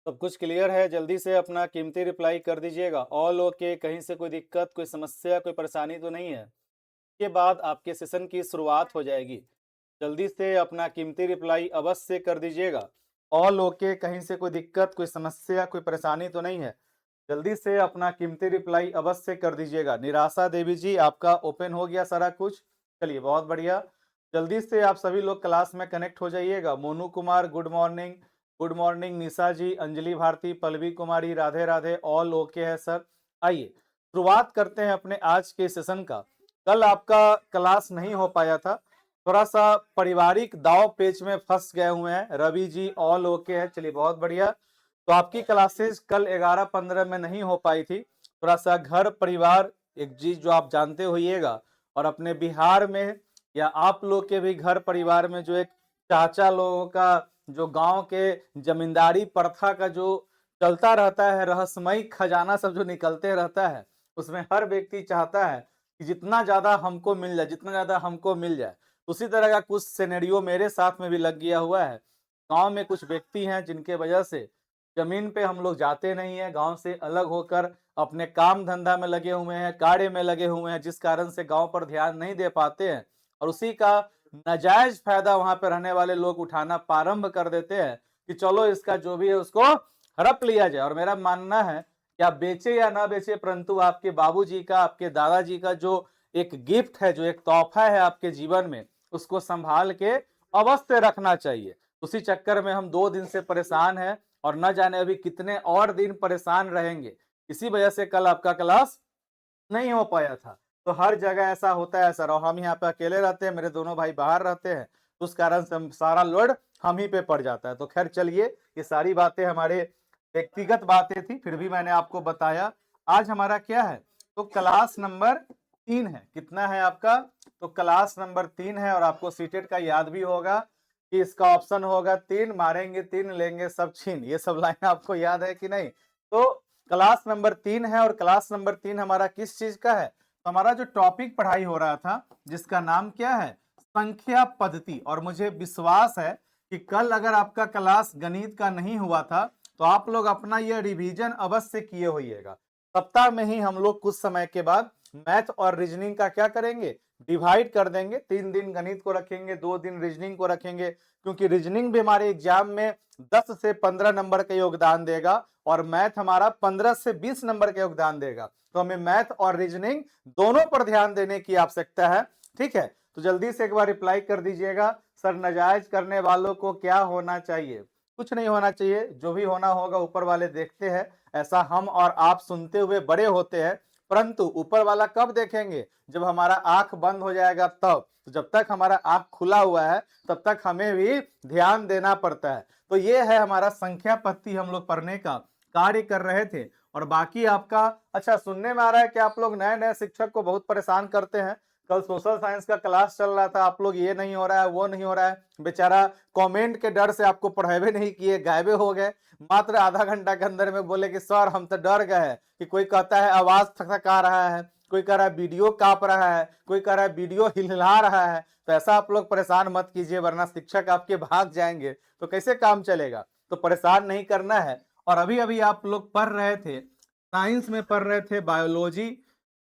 सब कुछ क्लियर है, जल्दी से अपना कीमती रिप्लाई कर दीजिएगा। ऑल ओके, कहीं से कोई दिक्कत, कोई समस्या, कोई परेशानी तो नहीं है? के बाद आपके सेशन की शुरुआत हो जाएगी। जल्दी से अपना कीमती रिप्लाई अवश्य कर दीजिएगा। ऑल ओके, कहीं से कोई दिक्कत, कोई समस्या, कोई परेशानी तो नहीं है? जल्दी से अपना कीमती रिप्लाई अवश्य कर दीजिएगा। निराशा देवी जी, आपका ओपन हो गया सारा कुछ? चलिए बहुत बढ़िया। जल्दी से आप सभी लोग क्लास में कनेक्ट हो जाइएगा। Monu Kumar good morning. Good morning Nisha ji, Anjali Bharti, Pallavi Kumari, Radhe Radhe, all okay है सर। आइए शुरुआत करते हैं अपने आज के सेशन का। कल आपका क्लास नहीं हो पाया था, थोड़ा सा पारिवारिक दाव पेच में फंस गए हुए हैं। रवि जी ऑल ओके है, चलिए बहुत बढ़िया। तो आपकी क्लासेस कल 11:15 में नहीं हो पाई थी, थोड़ा सा घर परिवार एक चीज जो आप जानते होइएगा, और अपने बिहार में या आप लोग के भी घर परिवार में जो एक चाचा लोगों का जो गांव के जमींदारी प्रथा का जो चलता रहता है, रहस्यमय खजाना सब जो निकलते रहता है, उसमें हर व्यक्ति चाहता है कि जितना ज्यादा हमको मिल जाए, जितना ज्यादा हमको मिल जाए। उसी तरह का कुछ सिनेरियो मेरे साथ में भी लग गया हुआ है। गांव में कुछ व्यक्ति हैं जिनके वजह से जमीन पे हम लोग जाते नहीं है, गांव से अलग होकर अपने काम धंधा में लगे हुए हैं, कार्य में लगे हुए हैं, जिस कारण से गांव पर ध्यान नहीं दे पाते हैं, और उसी का नाजायज फायदा वहां पर रहने वाले लोग उठाना प्रारंभ कर देते हैं कि चलो इसका जो भी है उसको हड़प लिया जाए। और मेरा मानना है कि आप बेचे या ना बेचे, परंतु आपके बाबूजी का, आपके दादाजी का जो एक गिफ्ट है, जो एक तोहफा है आपके जीवन में, उसको संभाल के अवश्य रखना चाहिए। उसी चक्कर में हम 2 दिन से परेशान हैं, और न जाने अभी कितने और दिन परेशान रहेंगे। इसी वजह से कल आपका क्लास नहीं हो पाया था। तो हर जगह ऐसा होता है सर, और हम यहाँ पे अकेले रहते हैं, मेरे दोनों भाई बाहर रहते हैं, उस कारण से सारा लोड हम ही पे पड़ जाता है। तो खैर चलिए, ये सारी बातें हमारे व्यक्तिगत बातें थी, फिर भी मैंने आपको बताया। आज हमारा क्या है, तो क्लास नंबर 3 है। कितना है आपका, तो क्लास नंबर 3 है। और आपको सीटेट का याद भी होगा कि इसका ऑप्शन होगा 3, मारेंगे 3 लेंगे सब छीन। ये सब लाइन आपको याद है कि नहीं? तो क्लास नंबर 3 है, और क्लास नंबर 3 हमारा किस चीज का है, तो हमारा जो टॉपिक पढ़ाई हो रहा था, जिसका नाम क्या है, संख्या पद्धति। और मुझे विश्वास है कि कल अगर आपका क्लास गणित का नहीं हुआ था, तो आप लोग अपना यह रिवीजन अवश्य किए होइएगा। सप्ताह में ही हम लोग कुछ समय के बाद मैथ और रीजनिंग का क्या करेंगे, डिवाइड कर देंगे। 3 दिन गणित को रखेंगे, 2 दिन रीजनिंग को रखेंगे, क्योंकि रीजनिंग भी हमारे एग्जाम में 10 से 15 नंबर का योगदान देगा, और मैथ हमारा 15 से 20 नंबर का योगदान देगा। तो हमें मैथ और रीजनिंग दोनों पर ध्यान देने की आवश्यकता है। ठीक है, तो जल्दी से एक बार रिप्लाई कर दीजिएगा। सर नाजायज करने वालों को क्या होना चाहिए? कुछ नहीं होना चाहिए, जो भी होना होगा ऊपर वाले देखते हैं। ऐसा हम और आप सुनते हुए बड़े होते हैं, परंतु ऊपर वाला कब देखेंगे, जब हमारा आंख बंद हो जाएगा तब। तो जब तक हमारा आंख खुला हुआ है, तब तक हमें भी ध्यान देना पड़ता है। तो ये है हमारा संख्या पद्धति हम लोग पढ़ने का कार्य कर रहे थे। और बाकी आपका, अच्छा सुनने में आ रहा है कि आप लोग नए नए शिक्षक को बहुत परेशान करते हैं। कल सोशल साइंस का क्लास चल रहा था, आप लोग ये नहीं हो रहा है, वो नहीं हो रहा है, बेचारा कमेंट के डर से आपको पढ़ावे नहीं किए, गायबे हो गए। मात्र आधा घंटा के अंदर में बोले कि सर हम तो डर गए हैं, कि कोई कहता है आवाज थकथका रहा है, कोई कह रहा है वीडियो कांप रहा है, कोई कह रहा है वीडियो हिलहिला रहा है। तो ऐसा आप लोग परेशान मत कीजिए, वरना शिक्षक आपके भाग जाएंगे, तो कैसे काम चलेगा। तो परेशान नहीं करना है। और अभी अभी आप लोग पढ़ रहे थे, साइंस में पढ़ रहे थे बायोलॉजी,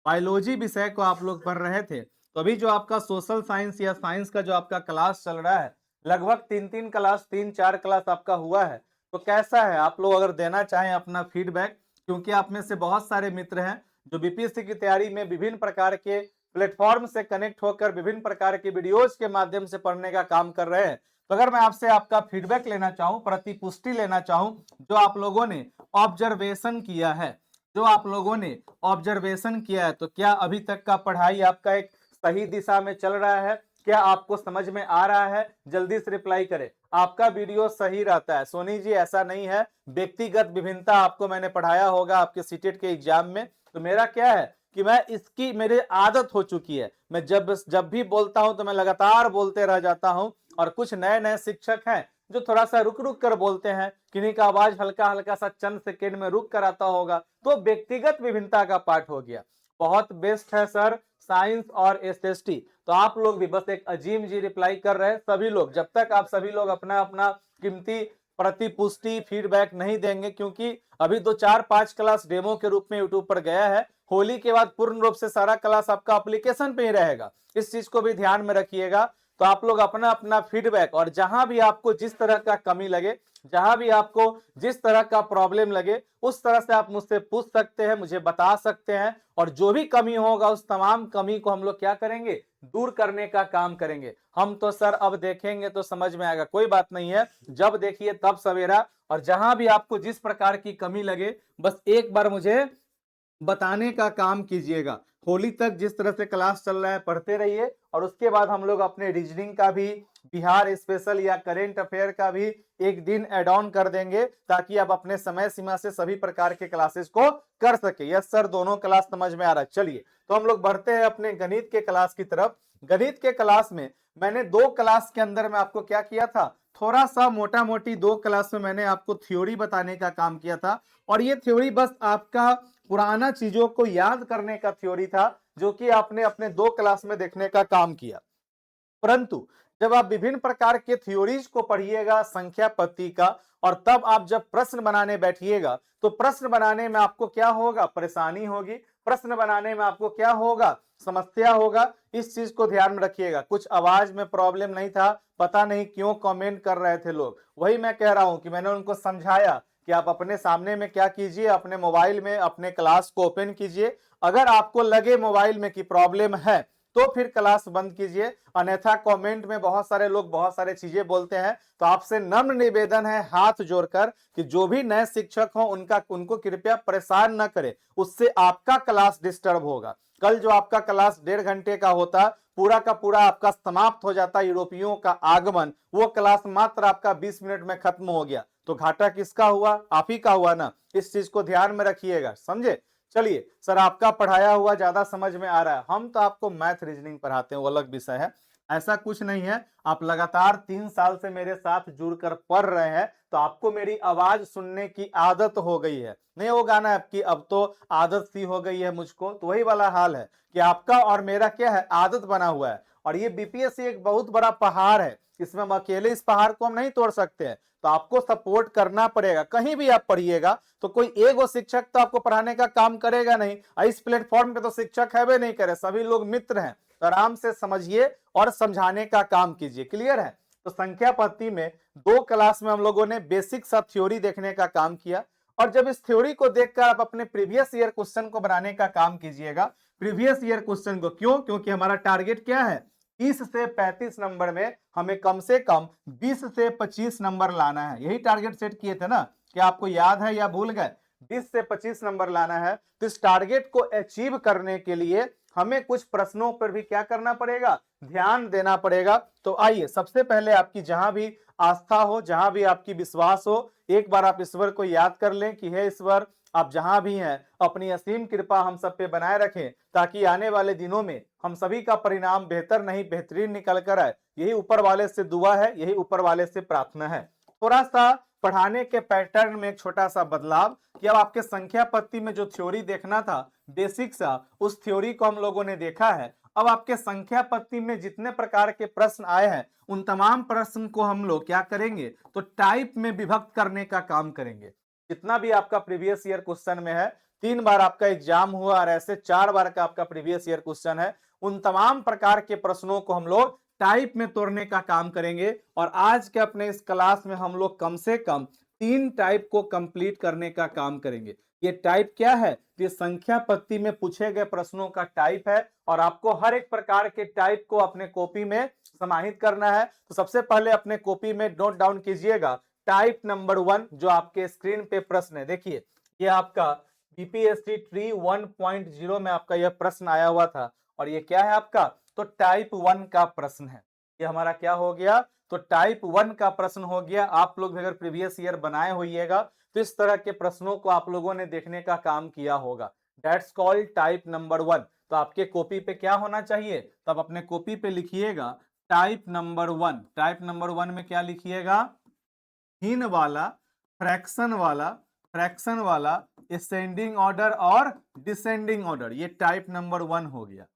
बायोलॉजी विषय को आप लोग पढ़ रहे थे। तो अभी जो आपका सोशल साइंस या साइंस का जो आपका क्लास चल रहा है, लगभग 3-3 क्लास, 3-4 क्लास आपका हुआ है। तो कैसा है, आप लोग अगर देना चाहें अपना फीडबैक, क्योंकि आप में से बहुत सारे मित्र हैं जो बीपीएससी की तैयारी में विभिन्न प्रकार के प्लेटफॉर्म से कनेक्ट होकर विभिन्न प्रकार के वीडियोज के माध्यम से पढ़ने का काम कर रहे हैं। तो अगर मैं आपसे आपका फीडबैक लेना चाहूं, प्रतिपुष्टि लेना चाहूं, जो आप लोगों ने ऑब्जर्वेशन किया है, जो आप लोगों ने ऑब्जर्वेशन किया है, तो क्या अभी तक का पढ़ाई आपका एक सही दिशा में चल रहा है? क्या आपको समझ में आ रहा है? जल्दी से रिप्लाई करें। आपका वीडियो सही रहता है सोनी जी, ऐसा नहीं है, व्यक्तिगत विभिन्नता आपको मैंने पढ़ाया होगा आपके सीटेट के एग्जाम में। तो मेरा क्या है कि मैं इसकी मेरी आदत हो चुकी है, मैं जब जब भी बोलता हूं तो मैं लगातार बोलते रह जाता हूं। और कुछ नए नए शिक्षक हैं जो थोड़ा सा रुक रुक कर बोलते हैं, किन्हीं का आवाज हल्का हल्का सा चंद सेकेंड में रुक कर आता होगा, तो व्यक्तिगत विभिन्नता का पार्ट हो गया। बहुत बेस्ट है सर साइंस और एसएसटी। तो आप लोग भी बस एक अजीम जी रिप्लाई कर रहे हैं, सभी लोग, जब तक आप सभी लोग अपना अपना कीमती प्रतिपुष्टि फीडबैक नहीं देंगे, क्योंकि अभी तो 4-5 क्लास डेमो के रूप में यूट्यूब पर गया है। होली के बाद पूर्ण रूप से सारा क्लास आपका एप्लीकेशन पे ही रहेगा, इस चीज को भी ध्यान में रखिएगा। तो आप लोग अपना अपना फीडबैक, और जहां भी आपको जिस तरह का कमी लगे, जहां भी आपको जिस तरह का प्रॉब्लम लगे, उस तरह से आप मुझसे पूछ सकते हैं, मुझे बता सकते हैं, और जो भी कमी होगा उस तमाम कमी को हम लोग क्या करेंगे, दूर करने का काम करेंगे। हम तो सर अब देखेंगे तो समझ में आएगा, कोई बात नहीं है, जब देखिए तब सवेरा। और जहां भी आपको जिस प्रकार की कमी लगे, बस एक बार मुझे बताने का काम कीजिएगा। होली तक जिस तरह से क्लास चल रहा है पढ़ते रहिए, और उसके बाद हम लोग अपने रीजनिंग का भी, बिहार स्पेशल या करेंट अफेयर का भी एक दिन एड ऑन कर देंगे, ताकि आप अपने समय सीमा से सभी प्रकार के क्लासेस को कर सके। यस सर, दोनों क्लास समझ में आ रहा है। चलिए तो हम लोग बढ़ते हैं अपने गणित के क्लास की तरफ। गणित के क्लास में मैंने 2 क्लास के अंदर में आपको क्या किया था, थोड़ा सा मोटा मोटी 2 क्लास में मैंने आपको थ्योरी बताने का काम किया था। और ये थ्योरी बस आपका पुराना चीजों को याद करने का थ्योरी था, जो कि आपने अपने 2 क्लास में देखने का काम किया। परंतु जब आप विभिन्न प्रकार के थ्योरीज को पढ़िएगा संख्या पद्धति का, और तब आप जब प्रश्न बनाने बैठिएगा, तो प्रश्न बनाने में आपको क्या होगा, परेशानी होगी। प्रश्न बनाने में आपको क्या होगा, समस्या होगा। इस चीज को ध्यान में रखिएगा। कुछ आवाज में प्रॉब्लम नहीं था, पता नहीं क्यों कमेंट कर रहे थे लोग, वही मैं कह रहा हूं कि मैंने उनको समझाया कि आप अपने सामने में क्या कीजिए, अपने मोबाइल में अपने क्लास को ओपन कीजिए। अगर आपको लगे मोबाइल में कि प्रॉब्लम है, तो फिर क्लास बंद कीजिए, अन्यथा कमेंट में बहुत सारे लोग बहुत सारे चीजें बोलते हैं। तो आपसे नम्र निवेदन है हाथ जोड़कर कि जो भी नए शिक्षक हो उनको कृपया परेशान न करें, उससे आपका क्लास डिस्टर्ब होगा। कल जो आपका क्लास 1.5 घंटे का होता, पूरा का पूरा आपका समाप्त हो जाता, यूरोपियों का आगमन, वो क्लास मात्र आपका 20 मिनट में खत्म हो गया, तो घाटा किसका हुआ, आप ही का हुआ ना। इस चीज को ध्यान में रखिएगा, समझे। चलिए सर, आपका पढ़ाया हुआ ज्यादा समझ में आ रहा है, हम तो आपको मैथ रीजनिंग पढ़ाते हैं, वो अलग विषय है, ऐसा कुछ नहीं है। आप लगातार 3 साल से मेरे साथ जुड़कर पढ़ रहे हैं, तो आपको मेरी आवाज सुनने की आदत हो गई है। नहीं वो गाना है आपकी, अब तो आदत सी हो गई है मुझको, तो वही वाला हाल है कि आपका और मेरा क्या है, आदत बना हुआ है। और ये बीपीएससी एक बहुत बड़ा पहाड़ है, इसमें हम अकेले इस पहाड़ को हम नहीं तोड़ सकते हैं, तो आपको सपोर्ट करना पड़ेगा। कहीं भी आप पढ़िएगा तो कोई एगो शिक्षक तो आपको पढ़ाने का काम करेगा नहीं, इस प्लेटफॉर्म पे तो शिक्षक है भी नहीं करे, सभी लोग मित्र हैं। तो आराम से समझिए और समझाने का काम कीजिए, क्लियर है। तो संख्या पद्धति में 2 क्लास में हम लोगों ने बेसिक सा थ्योरी देखने का काम किया, और जब इस थ्योरी को देखकर आप अपने प्रीवियस ईयर क्वेश्चन को बनाने का काम कीजिएगा। प्रीवियस ईयर क्वेश्चन को क्यों, क्योंकि हमारा टारगेट क्या है, 30 से 35 नंबर में हमें कम से कम 20 से 25 नंबर लाना है। यही टारगेट सेट किए थे ना, क्या आपको याद है या भूल गए, 20 से 25 नंबर लाना है। तो इस टारगेट को अचीव करने के लिए हमें कुछ प्रश्नों पर भी क्या करना पड़ेगा, ध्यान देना पड़ेगा। तो आइए, सबसे पहले आपकी जहां भी आस्था हो, जहां भी आपकी विश्वास हो, एक बार आप ईश्वर को याद कर लें कि हे ईश्वर, आप जहां भी हैं अपनी असीम कृपा हम सब पे बनाए रखें, ताकि आने वाले दिनों में हम सभी का परिणाम बेहतर नहीं बेहतरीन निकल कर आए। यही ऊपर वाले से दुआ है, यही ऊपर वाले से प्रार्थना है। थोड़ा सा पढ़ाने के पैटर्न में एक छोटा सा बदलाव कि अब आपके संख्या पद्धति में जो थ्योरी देखना था बेसिक सा, उस थ्योरी को हम लोगों ने देखा है। अब आपके संख्या पद्धति में जितने प्रकार के प्रश्न आए हैं, उन तमाम प्रश्न को हम लोग क्या करेंगे, तो टाइप में विभक्त करने का काम करेंगे। जितना भी आपका प्रीवियस ईयर क्वेश्चन में है, 3 बार आपका एग्जाम हुआ और ऐसे 4 बार का आपका प्रीवियस ईयर क्वेश्चन है, उन तमाम प्रकार के प्रश्नों को हम लोग टाइप में तोड़ने का काम करेंगे। और आज के अपने इस क्लास में हम लोग कम से कम 3 टाइप को कंप्लीट करने का काम करेंगे। ये टाइप क्या है, ये संख्या पद्धति में पूछे गए प्रश्नों का टाइप है, और आपको हर एक प्रकार के टाइप को अपने कॉपी में समाहित करना है। तो सबसे पहले अपने कॉपी में नोट डाउन कीजिएगा टाइप नंबर 1, जो आपके स्क्रीन पे प्रश्न है। देखिए, ये आपका बीपीएससी ट्री 1.0 में आपका यह प्रश्न आया हुआ था, और ये क्या है आपका, तो टाइप 1 का प्रश्न है। ये हमारा क्या हो गया, तो टाइप 1 का प्रश्न हो गया। आप लोग अगर प्रीवियस ईयर बनाए होइएगा तो इस तरह के प्रश्नों को आप लोगों ने देखने का काम किया होगा। That's called type number 1। तो आपके कॉपी पे क्या होना चाहिए, तो आप अपने कॉपी पे लिखिएगा टाइप नंबर 1। टाइप नंबर 1 में क्या लिखिएगा, हीन वाला, फ्रैक्शन वाला, असेंडिंग ऑर्डर और डिसेंडिंग ऑर्डर, ये टाइप नंबर 1 हो गया।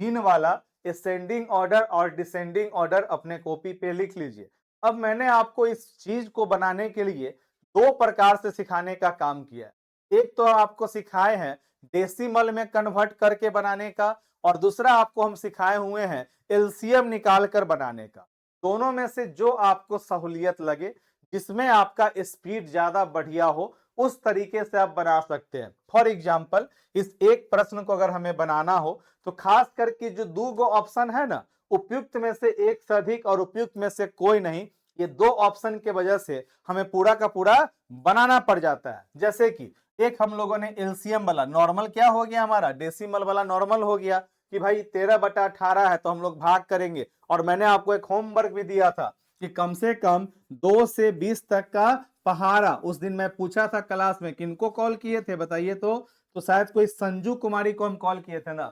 हीन वाला, असेंडिंग ऑर्डर और डिसेंडिंग ऑर्डर अपने कॉपी पे लिख लीजिए। अब मैंने आपको इस चीज को बनाने के लिए दो प्रकार से सिखाने का काम किया है। एक तो आपको सिखाए हैं डेसिमल में कन्वर्ट करके बनाने का, और दूसरा आपको हम सिखाए हुए हैं एलसीएम निकाल कर बनाने का। दोनों में से जो आपको सहूलियत लगे, जिसमें आपका स्पीड ज्यादा बढ़िया हो, उस तरीके से आप बना सकते हैं। फॉर एग्जाम्पल, इस एक प्रश्न को अगर हमें बनाना हो तो खास करके जो दो गो ऑप्शन है ना, उपयुक्त में से एक से अधिक और उपयुक्त में से कोई नहीं, ये दो ऑप्शन के वजह से हमें पूरा का पूरा बनाना पड़ जाता है। जैसे कि एक हम लोगों ने एलसीएम वाला, नॉर्मल क्या हो गया हमारा, डेसिमल वाला नॉर्मल हो गया कि भाई 13/18 है तो हम लोग भाग करेंगे। और मैंने आपको एक होमवर्क भी दिया था कि कम से कम 2 से 20 तक का पहाड़ा, उस दिन मैं पूछा था क्लास में किनको कॉल किए थे बताइए तो शायद कोई संजू कुमारी को हम कॉल किए थे ना,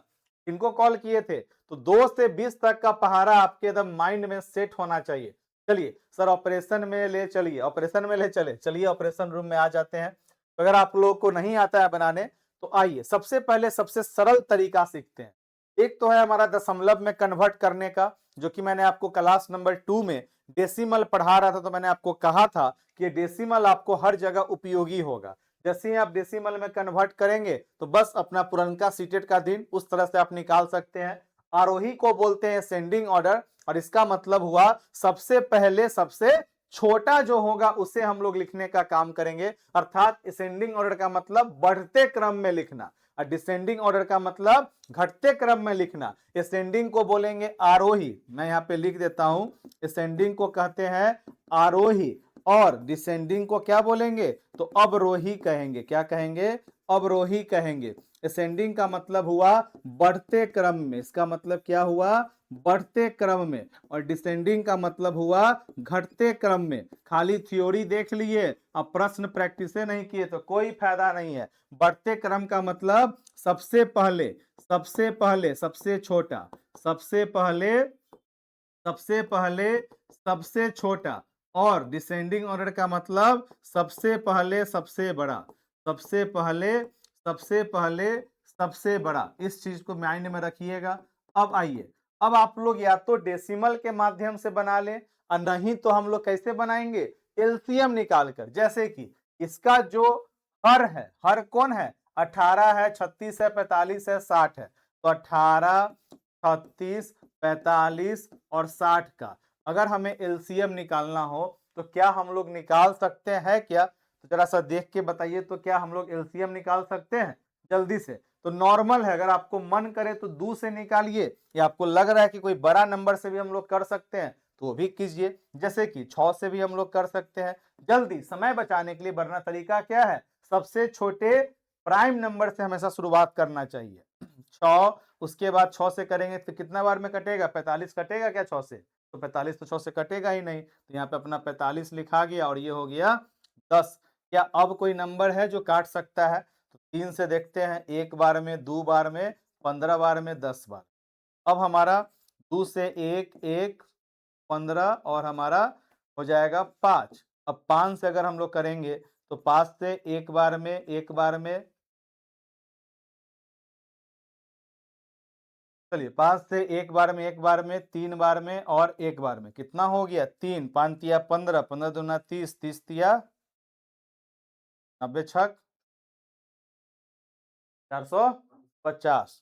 किनको कॉल किए थे। तो 2 से 20 तक का पहाड़ा आपके एकदम माइंड में सेट होना चाहिए। चलिए सर ऑपरेशन में ले चलिए, ऑपरेशन में ले चले, चलिए ऑपरेशन रूम में आ जाते हैं। तो अगर आप लोगों को नहीं आता है बनाने तो आइए सबसे पहले सबसे सरल तरीका सीखते हैं। एक तो है हमारा दशमलव में कन्वर्ट करने का, जो कि मैंने आपको क्लास नंबर 2 में डेसिमल पढ़ा रहा था, तो मैंने आपको कहा था कि डेसिमल आपको हर जगह उपयोगी होगा। जैसे ही आप डेसिमल में कन्वर्ट करेंगे तो बस अपना पुरनका सीटेट का दिन उस तरह से आप निकाल सकते हैं। आरोही को बोलते हैं असेंडिंग ऑर्डर, और इसका मतलब हुआ सबसे पहले सबसे छोटा जो होगा उसे हम लोग लिखने का काम करेंगे। अर्थात असेंडिंग ऑर्डर का मतलब बढ़ते क्रम में लिखना, और डिसेंडिंग ऑर्डर का मतलब घटते क्रम में लिखना। असेंडिंग को बोलेंगे आरोही, मैं यहाँ पे लिख देता हूं, असेंडिंग को कहते हैं आरोही, और डिसेंडिंग को क्या बोलेंगे तो अवरोही कहेंगे। क्या कहेंगे, अवरोही कहेंगे। असेंडिंग का मतलब हुआ बढ़ते क्रम में, इसका मतलब क्या हुआ, बढ़ते क्रम में, और डिसेंडिंग का मतलब हुआ घटते क्रम में। खाली थ्योरी देख लिए, अब प्रश्न प्रैक्टिस नहीं किए तो कोई फायदा नहीं है। बढ़ते क्रम का मतलब सबसे पहले, सबसे पहले सबसे छोटा, सबसे पहले सबसे पहले सबसे छोटा, और डिसेंडिंग ऑर्डर का मतलब सबसे पहले सबसे बड़ा, सबसे पहले सबसे पहले सबसे बड़ा। इस चीज को माइंड में रखिएगा। अब आइए, अब आप लोग या तो डेसिमल के माध्यम से बना लें, और नहीं तो हम लोग कैसे बनाएंगे, एलसीएम निकाल कर। जैसे कि इसका जो हर है, हर कौन है, 18 है, 36 है, 45 है, 60 है। तो 18, 36, 45 और 60 का अगर हमें एलसीएम निकालना हो तो क्या हम लोग निकाल सकते हैं क्या, तो जरा सा देख के बताइए, तो क्या हम लोग एलसीएम निकाल सकते हैं जल्दी से। तो नॉर्मल है, अगर आपको मन करे तो 2 से निकालिए, या आपको लग रहा है कि कोई बड़ा नंबर से भी हम लोग कर सकते हैं तो वो भी कीजिए। जैसे कि 6 से भी हम लोग कर सकते हैं। जल्दी समय बचाने के लिए, वरना तरीका क्या है, सबसे छोटे प्राइम नंबर से हमेशा शुरुआत करना चाहिए। 6, उसके बाद 6 से करेंगे तो कितना बार में कटेगा, 45 कटेगा क्या 6 से, तो 45 तो 6 से कटेगा ही नहीं। तो यहाँ पे अपना 45 लिखा गया, और ये हो गया 10। क्या अब कोई नंबर है जो काट सकता है, तो 3 से देखते हैं, 1 बार में, 2 बार में, 15 बार में, 10 बार। अब हमारा 2 से 1 1, 15 और हमारा हो जाएगा 5। अब 5 से अगर हम लोग करेंगे तो 5 से 1 बार में, 1 बार में, चलिए 5 से 1 बार में, 1 बार में, 3 बार में और 1 बार में, कितना हो गया 3, 5 तिया 15, 15 दूना 30, 30 तिया 90 छक 450,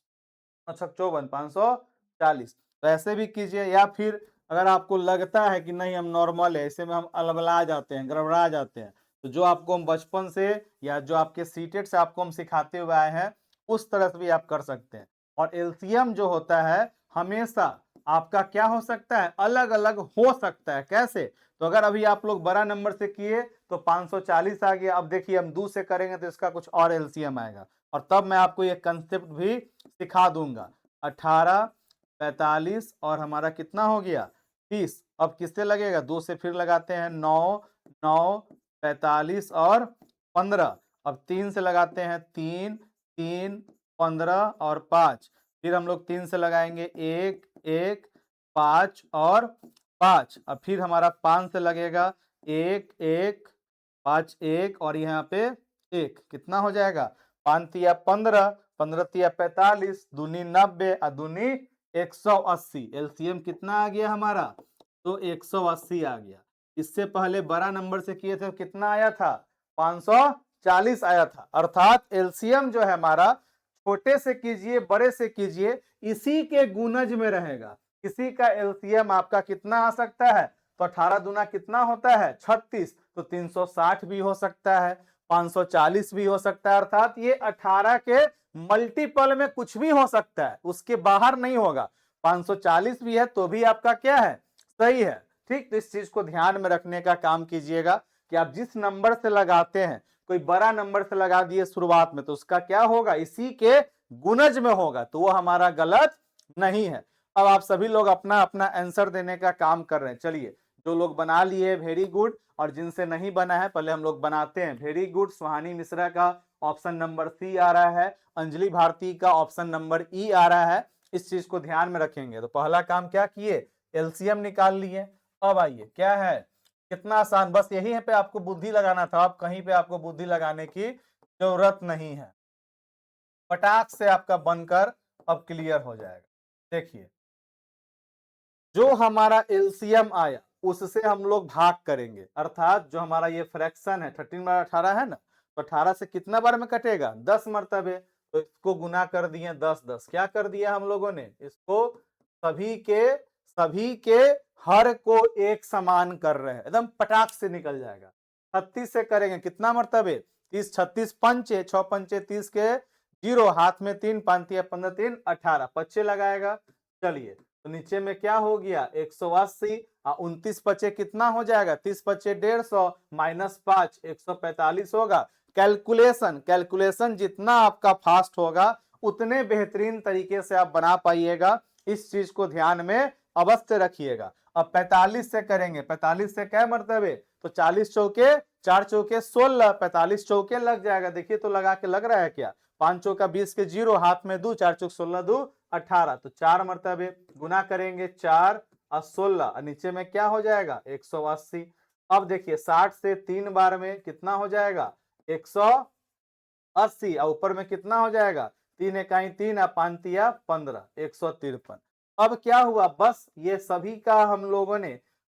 54, 540। तो ऐसे भी कीजिए, या फिर अगर आपको लगता है कि नहीं हम नॉर्मल है, ऐसे में हम अलबला जाते हैं, गड़बड़ा जाते हैं, तो जो आपको हम बचपन से या जो आपके सीटेट से आपको हम सिखाते हुए आए हैं उस तरह से भी आप कर सकते हैं। और एलसीएम जो होता है हमेशा आपका क्या हो सकता है, अलग अलग हो सकता है। कैसे, तो अगर अभी आप लोग बड़ा नंबर से किए तो 540 आ गया। अब देखिए हम 2 से करेंगे तो इसका कुछ और एलसीएम आएगा, और तब मैं आपको ये कंसेप्ट भी सिखा दूंगा। 18, 45 और हमारा कितना हो गया 30। अब किससे लगेगा, 2 से फिर लगाते हैं, 9, 9, 45 और 15। अब 3 से लगाते हैं, 3, 3, 15 और 5। फिर हम लोग 3 से लगाएंगे, 1, 1, 5 और 5। अब फिर हमारा 5 से लगेगा, 1, 1, 5, 1 और यहाँ पे 1, कितना हो जाएगा, 5 तिया 15, 15 तिया 45, दूनी 90 और दूनी 180। एलसीएम कितना आ गया हमारा, तो 180 आ गया। इससे पहले बड़ा नंबर से किए थे तो कितना आया था? 540 आया था। अर्थात एलसीएम जो है हमारा छोटे से कीजिए बड़े से कीजिए इसी के गुणज में रहेगा। किसी का एलसीएम आपका कितना आ सकता है? तो 18 दूना कितना होता है? 36। तो 360 भी हो सकता है, 540 भी हो सकता है। अर्थात ये 18 के मल्टीपल में कुछ भी हो सकता है, उसके बाहर नहीं होगा। 540 भी है तो भी आपका क्या है? सही है। ठीक, तो इस चीज को ध्यान में रखने का काम कीजिएगा कि आप जिस नंबर से लगाते हैं, कोई बड़ा नंबर से लगा दिए शुरुआत में तो उसका क्या होगा? इसी के गुणज में होगा, तो वो हमारा गलत नहीं है। अब आप सभी लोग अपना अपना आंसर देने का काम कर रहे हैं। चलिए, जो लोग बना लिए वेरी गुड, और जिनसे नहीं बना है पहले हम लोग बनाते हैं। वेरी गुड, सुहानी मिश्रा का ऑप्शन नंबर सी आ रहा है, अंजलि भारती का ऑप्शन नंबर ई आ रहा है। इस चीज को ध्यान में रखेंगे। तो पहला काम क्या किए? एलसीएम निकाल लिए। अब आइए, क्या है? कितना आसान, बस यही है पे आपको बुद्धि लगाना था। अब कहीं पे आपको बुद्धि लगाने की जरूरत नहीं है, पटाख से आपका बनकर अब क्लियर हो जाएगा। देखिए, जो हमारा एलसीएम आया उससे हम लोग भाग करेंगे। अर्थात जो हमारा ये फ्रैक्शन है 13/18 है ना, तो 18 से कितना बार में कटेगा? 10 मरतबे। तो इसको गुना कर दिए 10 10। क्या कर दिया हम लोगों ने? इसको सभी के हर को एक समान कर रहे हैं, एकदम पटाख से निकल जाएगा। 36 से करेंगे कितना मरतबे? 30, 36 पंचे, 6 पंचे 30 के जीरो, हाथ में 3, 5 15 3 18, पच्चे लगाएगा। चलिए, तो नीचे में क्या हो गया? 180 और 29 पचे कितना हो जाएगा? 30 पचे 150 माइनस 5, 145 होगा। कैलकुलेशन जितना आपका फास्ट होगा उतने बेहतरीन तरीके से आप बना पाइएगा। इस चीज को ध्यान में अवश्य रखिएगा। अब 45 से करेंगे, 45 से क्या मरतबे? तो 40 चौके 4 चौके 16, 45 चौके लग जाएगा। देखिए तो लगा के लग रहा है क्या? 5 चौका 20 के जीरो, हाथ में 2, 4 चौक 16 2 18, तो 4 मरतबे गुना करेंगे 4 और 16, नीचे में क्या हो जाएगा? 180। अब देखिए 60 से 3 बार में कितना हो जाएगा? 180, और ऊपर में कितना हो जाएगा? 3 इकाई 3 और 5 तिया 15, 153। अब क्या हुआ? बस ये सभी का हम लोगों ने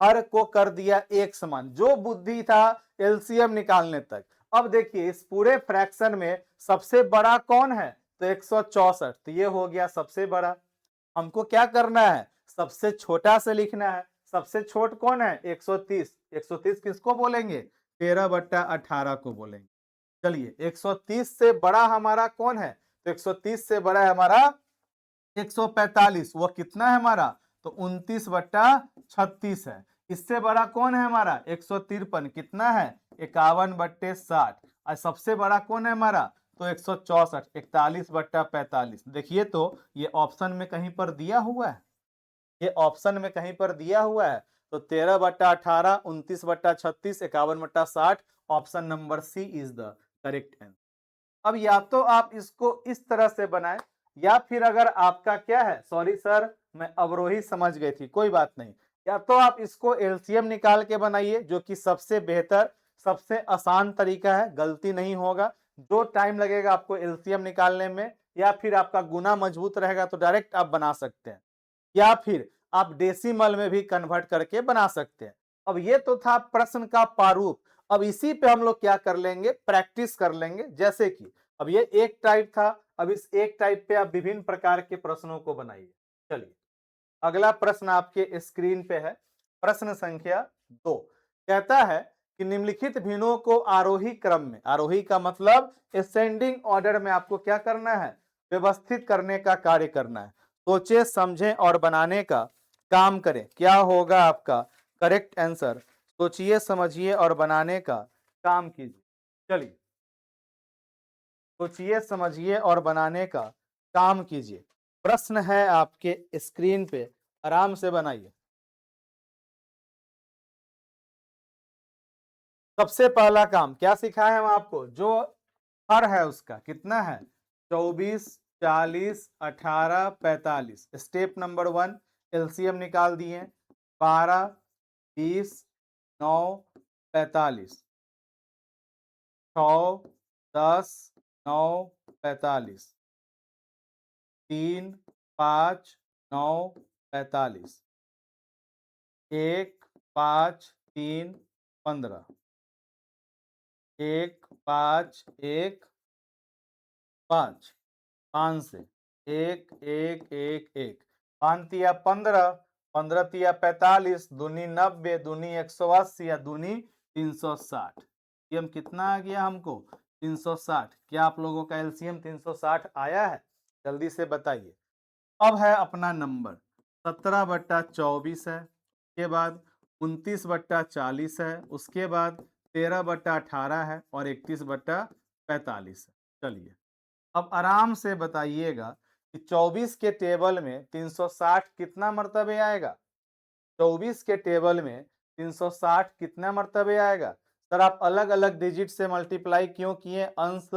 हर को कर दिया एक समान, जो बुद्धि था एलसीएम निकालने तक। अब देखिए इस पूरे फ्रैक्शन में सबसे बड़ा कौन है? तो 164, तो ये हो गया सबसे बड़ा। हमको क्या करना है? सबसे छोटा से लिखना है। सबसे छोट कौन है? 130। 130 किसको बोलेंगे? 13/18 को बोलेंगे। चलिए, 130 से बड़ा हमारा कौन है? तो 130 से बड़ा है हमारा 145। वो कितना है हमारा? तो 29/36 है। इससे बड़ा कौन है हमारा? 153। कितना है? 51/60। और सबसे बड़ा कौन है हमारा? तो 164, 41/45। देखिए तो ये ऑप्शन में कहीं पर दिया हुआ है, ये ऑप्शन में कहीं पर दिया हुआ है। तो 13/18, 29/36, 51/60, option number C is the correct answer. अब या तो आप इसको इस तरह से बनाए, या फिर अगर आपका क्या है, सॉरी सर मैं अवरोही समझ गई थी, कोई बात नहीं, या तो आप इसको एलसीएम निकाल के बनाइए, जो कि सबसे बेहतर सबसे आसान तरीका है, गलती नहीं होगा। जो टाइम लगेगा आपको एलसीएम निकालने में, या फिर आपका गुना मजबूत रहेगा तो डायरेक्ट आप बना सकते हैं, या फिर आप डेसिमल में भी कन्वर्ट करके बना सकते हैं। अब ये तो था प्रश्न का प्रारूप। अब इसी पे हम लोग क्या कर लेंगे? प्रैक्टिस कर लेंगे। जैसे कि अब ये एक टाइप था, अब इस एक टाइप पे आप विभिन्न प्रकार के प्रश्नों को बनाइए। चलिए, अगला प्रश्न आपके स्क्रीन पे है, प्रश्न संख्या 2। कहता है कि निम्नलिखित भिन्नों को आरोही क्रम में, आरोही का मतलब असेंडिंग ऑर्डर में आपको क्या करना है? व्यवस्थित करने का कार्य करना है। सोचे समझें और बनाने का काम करें। क्या होगा आपका करेक्ट आंसर? सोचिए समझिए और बनाने का काम कीजिए। चलिए, सोचिए समझिए और बनाने का काम कीजिए। प्रश्न है आपके स्क्रीन पे, आराम से बनाइए। सबसे पहला काम क्या सिखाए हम आपको? जो हर है उसका कितना है? 24, 40, 18, 45। स्टेप नंबर 1, एलसीएम निकाल दिए। 12, 20, 9, 45। 6, 10, 9, 45। 3, 5, 9, 45। 1, 5, 3 15 1 5 1 5 5 से 1 1 1 1 5 तिया 15 15 तिया 45 दूनी 90 दूनी 180 या दूनी 360। ये हम कितना आ गया हमको 360। क्या आप लोगों का एलसीएम 360 आया है? जल्दी से बताइए। अब है अपना नंबर 17/24 है, उसके बाद 29/40 है, उसके बाद 13/18 है और 31/45 है। चलिए अब आराम से बताइएगा कि 24 के टेबल में 360 कितना मर्तबे आएगा? 24 के टेबल में 360 कितना मर्तबे आएगा? सर आप अलग अलग डिजिट से मल्टीप्लाई क्यों किए? अंश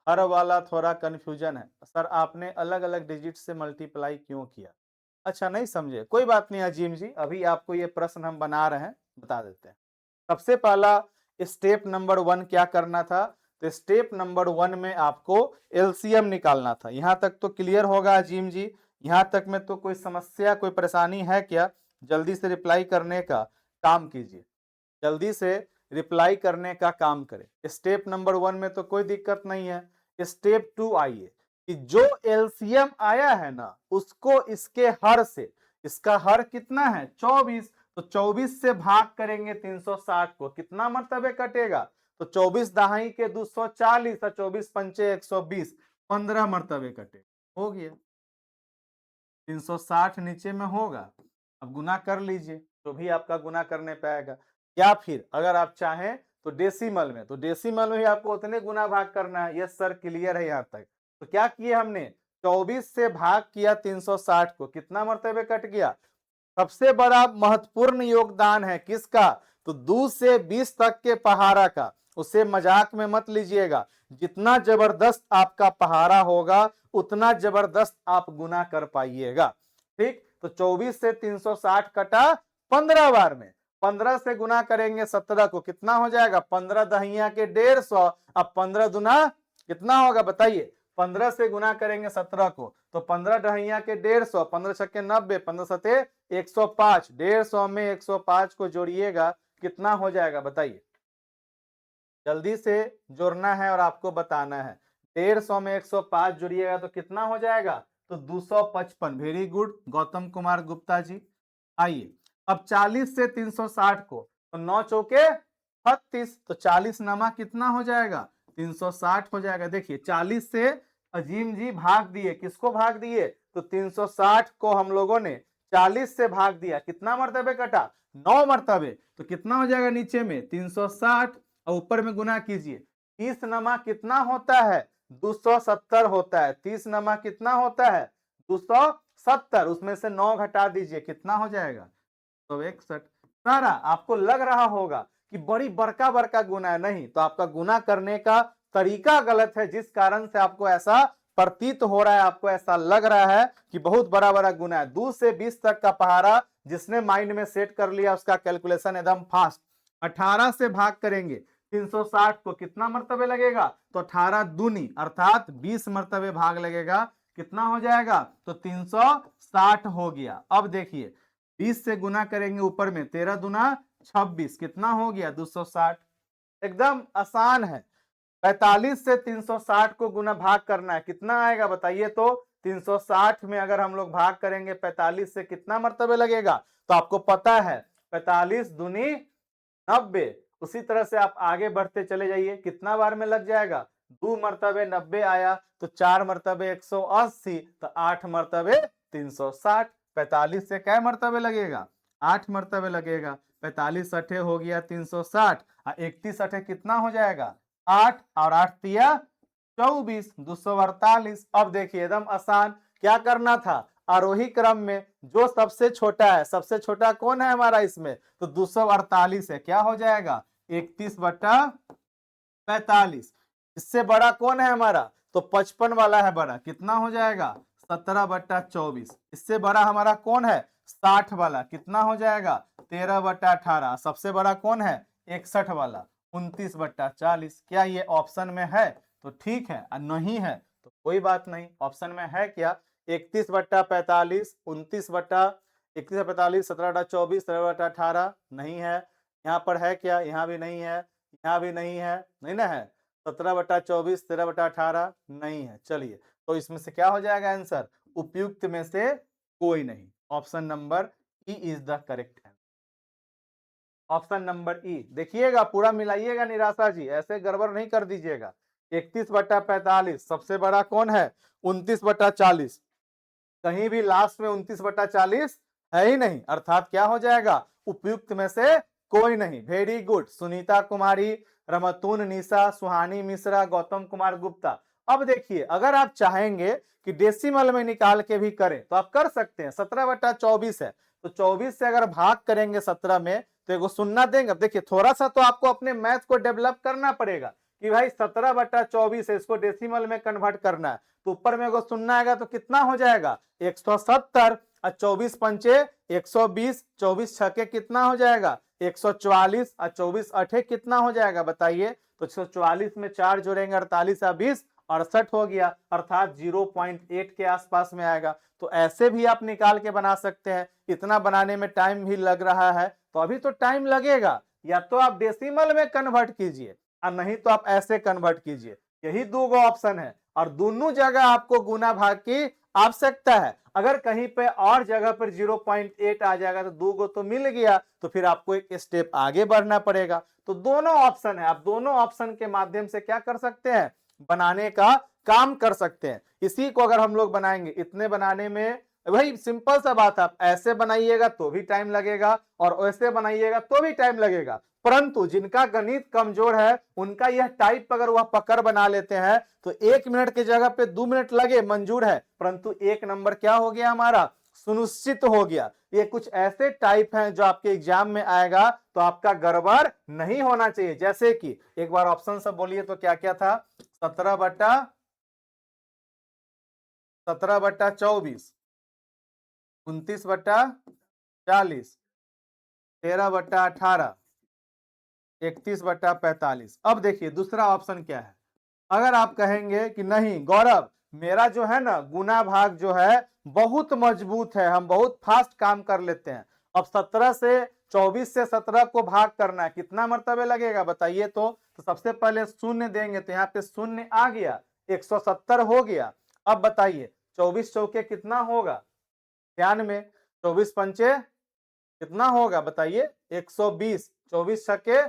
हर वाला थोड़ा कंफ्यूजन है। सर आपने अलग अलग डिजिट से मल्टीप्लाई क्यों किया? अच्छा नहीं समझे, कोई बात नहीं अजीम जी, अभी आपको ये प्रश्न हम बना रहे हैं, बता देते हैं। सबसे पहला स्टेप नंबर 1 क्या करना था? तो स्टेप नंबर 1 में आपको एलसीएम निकालना था। यहां तक तो क्लियर होगा अजीम जी? यहां तक में तो कोई समस्या कोई परेशानी है क्या? जल्दी से रिप्लाई करने का काम कीजिए, जल्दी से रिप्लाई करने का काम करें। स्टेप नंबर 1 में तो कोई दिक्कत नहीं है। स्टेप 2 आइए कि जो एलसीएम आया है ना उसको इसके हर से, इसका हर कितना है 24, तो 24 से भाग करेंगे 360 को, कितना मर्तबे कटेगा? तो 24 दहाई के 240 और 24 पंचे 120, 15 मर्तबे कटेगा। हो गया 360 नीचे में होगा। अब गुना कर लीजिए, तो भी आपका गुना करने पे आएगा। या फिर अगर आप चाहें तो डेसिमल में, तो डेसिमल में भी आपको उतने गुना भाग करना है। यस सर क्लियर है यहाँ तक। तो क्या किए हमने 24 से भाग किया 360 को, कितना मर्तबे कट गया? सबसे बड़ा महत्वपूर्ण योगदान है किसका? तो 2 से 20 तक के पहाड़ा का। उसे मजाक में मत लीजिएगा, जितना जबरदस्त आपका पहाड़ा होगा उतना जबरदस्त आप गुना कर पाइएगा। ठीक, तो 24 से 360 कटा 15 बार में, 15 से गुना करेंगे 17 को, कितना हो जाएगा? 15 दहिया के 150। अब 15 दुना कितना होगा बताइए? 15 से गुना करेंगे 17 को, तो 15 ढहिया के 150, 15 छक्के 90, 15 सते 105, 150 में 105 को जोड़िएगा, कितना हो जाएगा बताइए? जल्दी से जोड़ना है और आपको बताना है। 150 में 105 जोड़िएगा तो कितना हो जाएगा? तो 255। Very good Gautam Kumar Gupta ji. आइए अब 40 से 360 को, तो 9 चौके 36, तो 40 नमा कितना हो जाएगा? 360 हो जाएगा। देखिए 40 से अजीम जी भाग दिए, किसको भाग दिए? तो 360 को हम लोगों ने 40 से भाग दिया, कितना मर्तबे कटा? 9 मर्तबे। तो कितना हो जाएगा नीचे में? 360 और ऊपर में गुना कीजिए। 30 नमा कितना होता है? 270 होता है। 30 नमा कितना होता है? 270। उसमें से 9 घटा दीजिए, कितना हो जाएगा? 161। सारा आपको लग रहा होगा कि बड़ी बड़का बड़का गुना है, नहीं तो आपका गुना करने का तरीका गलत है, जिस कारण से आपको ऐसा प्रतीत हो रहा है, आपको ऐसा लग रहा है कि बहुत बड़ा बड़ा गुना है। 2 से 20 तक का पहाड़ा जिसने माइंड में सेट कर लिया उसका कैलकुलेशन एकदम फास्ट। 18 से भाग करेंगे 360 को, कितना मर्तबे लगेगा? तो 18 दूनी अर्थात 20 मर्तबे भाग लगेगा, कितना हो जाएगा? तो 360 हो गया। अब देखिए 20 से गुना करेंगे ऊपर में, 13 दुना 26, कितना हो गया? 260। एकदम आसान है। 45 से 360 को गुना भाग करना है, कितना आएगा बताइए? तो 360 में अगर हम लोग भाग करेंगे 45 से, कितना मर्तबे लगेगा? तो आपको पता है 45 दूनी 90। उसी तरह से आप आगे बढ़ते चले जाइए, कितना बार में लग जाएगा? 2 मर्तबे 90 आया, तो 4 मर्तबे 180, तो 8 मर्तबे 360। 45 से कै मर्तबे लगेगा? 8 मर्तबे लगेगा। 45 अठे हो गया 360 और 31 अठे कितना हो जाएगा? 8 और 8 तिया 24, 248। अब देखिए एकदम आसान, क्या करना था? आरोही क्रम में जो सबसे छोटा है, सबसे छोटा कौन है हमारा इसमें? तो 248 है। क्या हो जाएगा? 31/45। इससे बड़ा कौन है हमारा? तो 55 वाला है बड़ा, कितना हो जाएगा? 17/24। इससे बड़ा हमारा कौन है? 60 वाला, कितना हो जाएगा? 13/18। सबसे बड़ा कौन है? 61 वाला, 29/40। क्या ये ऑप्शन में है? तो ठीक है, और नहीं है तो कोई बात नहीं। ऑप्शन में है क्या? 31/45, 29/31/45, 17/24, 13/18 नहीं है। यहाँ पर है क्या? यहाँ भी नहीं है, यहाँ भी नहीं है, नहीं ना है। 17/24, 13/18 नहीं है। चलिए, तो इसमें से क्या हो जाएगा आंसर? उपयुक्त में से कोई नहीं। Option number E is the correct answer. Option number ई देखिएगा, पूरा मिलाइएगा निराशा जी, ऐसे गड़बड़ नहीं कर दीजिएगा। 31/45 सबसे बड़ा कौन है? 29/40। कहीं भी लास्ट में 29/40 है ही नहीं, अर्थात क्या हो जाएगा? उपयुक्त में से कोई नहीं। Very good. सुनीता कुमारी, रमतुन निशा, सुहानी मिश्रा, गौतम कुमार गुप्ता। अब देखिए, अगर आप चाहेंगे कि डेसिमल में निकाल के भी करें तो आप कर सकते हैं। 17/24 है, तो 24 से अगर भाग करेंगे 17 में तो एगो सुन्ना देंगे। अब देखिए, थोड़ा सा तो आपको अपने मैथ को डेवलप करना पड़ेगा कि भाई 17/24 है, इसको डेसिमल में कन्वर्ट करना है, तो ऊपर में एगो सुन्ना आएगा तो कितना हो जाएगा? 170 और 24 पंचे 120, 24 छके कितना हो जाएगा? 144 और 24 अठे कितना हो जाएगा बताइए? तो 144 में 4 जोड़ेंगे 48 और 20 68 हो गया, अर्थात 0.8 के आसपास में आएगा। तो ऐसे भी आप निकाल के बना सकते हैं। इतना बनाने में टाइम भी लग रहा है तो अभी तो टाइम लगेगा, या तो आप डेसिमल में कन्वर्ट कीजिए और नहीं तो आप ऐसे कन्वर्ट कीजिए। यही दो ऑप्शन है और दोनों जगह आपको गुना भाग की आवश्यकता है। अगर कहीं पे और जगह पर 0.8 आ जाएगा तो दो गो तो मिल गया, तो फिर आपको एक स्टेप आगे बढ़ना पड़ेगा। तो दोनों ऑप्शन है, आप दोनों ऑप्शन के माध्यम से क्या कर सकते हैं? बनाने का काम कर सकते हैं। इसी को अगर हम लोग बनाएंगे, इतने बनाने में भाई सिंपल सा बात है, आप ऐसे बनाइएगा तो भी टाइम लगेगा और वैसे बनाइएगा तो भी टाइम लगेगा। परंतु जिनका गणित कमजोर है उनका यह टाइप अगर वह पकड़ बना लेते हैं तो 1 मिनट की जगह पे 2 मिनट लगे मंजूर है, परंतु 1 नंबर क्या हो गया हमारा? सुनिश्चित हो गया। ये कुछ ऐसे टाइप हैं जो आपके एग्जाम में आएगा तो आपका गड़बड़ नहीं होना चाहिए। जैसे कि एक बार ऑप्शन सब बोलिए तो क्या क्या था? 17/24, 29/40, 13/18, 31/45। अब देखिए दूसरा ऑप्शन क्या है। अगर आप कहेंगे कि नहीं गौरव, मेरा जो है ना गुना भाग जो है बहुत मजबूत है, हम बहुत फास्ट काम कर लेते हैं। अब 24 से 17 को भाग करना है, कितना मरतबे लगेगा बताइए? तो सबसे पहले शून्य देंगे तो यहाँ पे शून्य आ गया, 170 हो गया। अब बताइए 24 चौके कितना होगा? ध्यान में, 24 पंचे कितना होगा बताइए? 120, 24 छके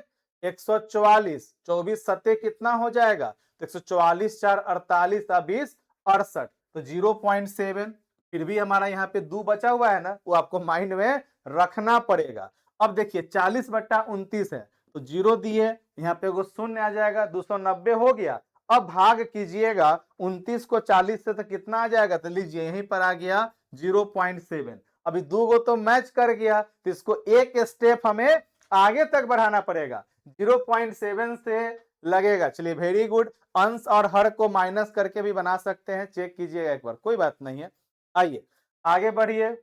144, 24 सत्ते कितना हो जाएगा? तो 144 4 48 और 20 68, तो 0.7। फिर भी हमारा यहाँ पे 2 बचा हुआ है ना, वो आपको माइंड में रखना पड़ेगा। अब देखिए 40/29 है तो 0 दिए, यहाँ पे वो शून्य आ जाएगा, 290 हो गया। अब भाग कीजिएगा 29 को 40 से तो कितना आ जाएगा? तो लीजिए यहीं पर आ गया 0.7। अभी दो गो तो मैच कर गया, तो इसको एक स्टेप हमें आगे तक बढ़ाना पड़ेगा, 0.7 से लगेगा। चलिए वेरी गुड। अंश और हर को माइनस करके भी बना सकते हैं, चेक कीजिएगा एक बार, कोई बात नहीं है। आइए आगे बढ़िए।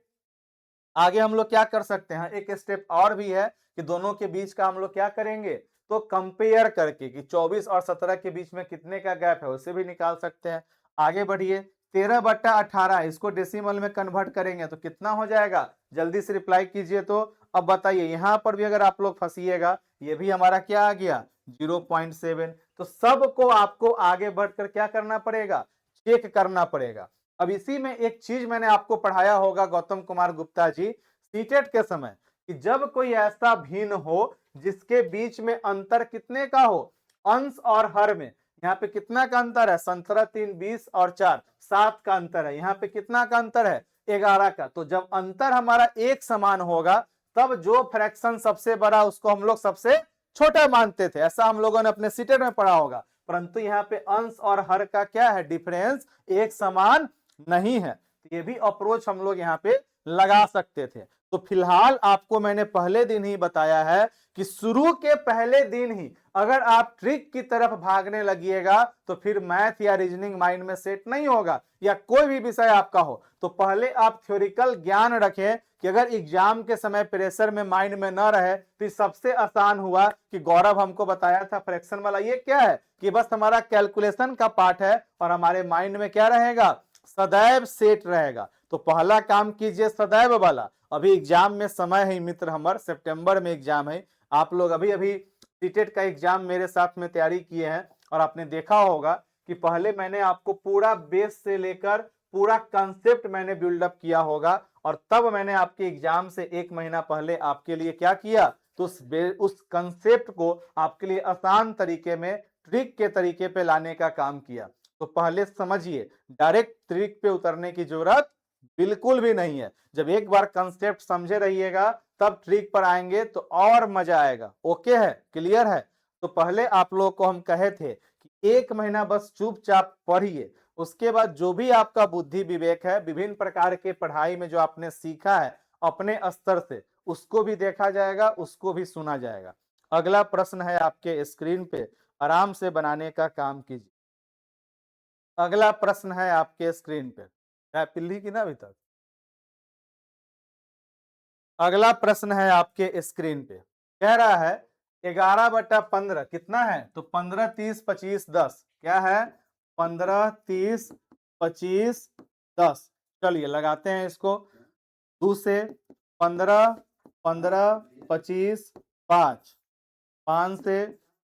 आगे हम लोग क्या कर सकते हैं? एक स्टेप और भी है कि दोनों के बीच का हम लोग क्या करेंगे? तो कंपेयर करके कि 24 और 17 के बीच में कितने का गैप है उसे भी निकाल सकते हैं। आगे बढ़िए। 13/18 इसको डेसिमल में कन्वर्ट करेंगे तो कितना हो जाएगा? जल्दी से रिप्लाई कीजिए। तो अब बताइए, यहां पर भी अगर आप लोग फंसिएगा, ये भी हमारा क्या आ गया? 0.7। तो सबको आपको आगे बढ़कर क्या करना पड़ेगा? चेक करना पड़ेगा। अब इसी में एक चीज मैंने आपको पढ़ाया होगा गौतम कुमार गुप्ता जी सीटेट के समय, कि जब कोई ऐसा भिन्न हो जिसके बीच में अंतर कितने का हो? अंश और हर में। यहाँ पे कितना का अंतर है? 17 3 20 और 4 7 का अंतर है। यहाँ पे कितना का अंतर है? 11 का। तो जब अंतर हमारा एक समान होगा तब जो फ्रैक्शन सबसे बड़ा उसको हम लोग सबसे छोटा मानते थे, ऐसा हम लोगों ने अपने सीटेट में पढ़ा होगा। परंतु यहाँ पे अंश और हर का क्या है? डिफरेंस एक समान नहीं है। तो ये भी अप्रोच हम लोग यहाँ पे लगा सकते थे। तो फिलहाल आपको मैंने पहले दिन ही बताया है कि शुरू के पहले दिन ही अगर आप ट्रिक की तरफ भागने लगिएगा तो फिर मैथ या रीजनिंग माइंड में सेट नहीं होगा, या कोई भी विषय आपका हो। तो पहले आप थ्योरिकल ज्ञान रखें कि अगर एग्जाम के समय प्रेशर में माइंड में न रहे तो सबसे आसान हुआ कि गौरव हमको बताया था फ्रैक्शन वाला, ये क्या है कि बस हमारा कैलकुलेशन का पार्ट है और हमारे माइंड में क्या रहेगा? सदैव सेट रहेगा। तो पहला काम कीजिए सदैव वाला। अभी एग्जाम में समय है मित्र, हमारे सितंबर में एग्जाम है, आप लोग अभी अभी सीटेट का एग्जाम मेरे साथ में तैयारी किए हैं और आपने देखा होगा कि पहले मैंने आपको पूरा बेस से लेकर पूरा कंसेप्ट मैंने बिल्डअप किया होगा और तब मैंने आपके एग्जाम से 1 महीना पहले आपके लिए क्या किया, तो उस कंसेप्ट को आपके लिए आसान तरीके में ट्रिक के तरीके पे लाने का काम किया। तो पहले समझिए, डायरेक्ट ट्रिक पे उतरने की जरूरत बिल्कुल भी नहीं है। जब एक बार कंसेप्ट समझे रहिएगा तब ट्रिक पर आएंगे तो और मजा आएगा। ओके है, क्लियर है? तो पहले आप लोगों को हम कहे थे कि 1 महीना बस चुपचाप पढ़िए, उसके बाद जो भी आपका बुद्धि विवेक है, विभिन्न प्रकार के पढ़ाई में जो आपने सीखा है अपने स्तर से, उसको भी देखा जाएगा, उसको भी सुना जाएगा। अगला प्रश्न है आपके स्क्रीन पे, आराम से बनाने का काम कीजिए। अगला प्रश्न है आपके स्क्रीन पे, पिल्ली की ना अभी तक। अगला प्रश्न है आपके स्क्रीन पे, कह रहा है 11/15 कितना है, तो 15, 30, 25, 10 क्या है, 15, 30, 25, 10। चलिए लगाते हैं इसको, 2 से 15, 15, 25, 5, 5 से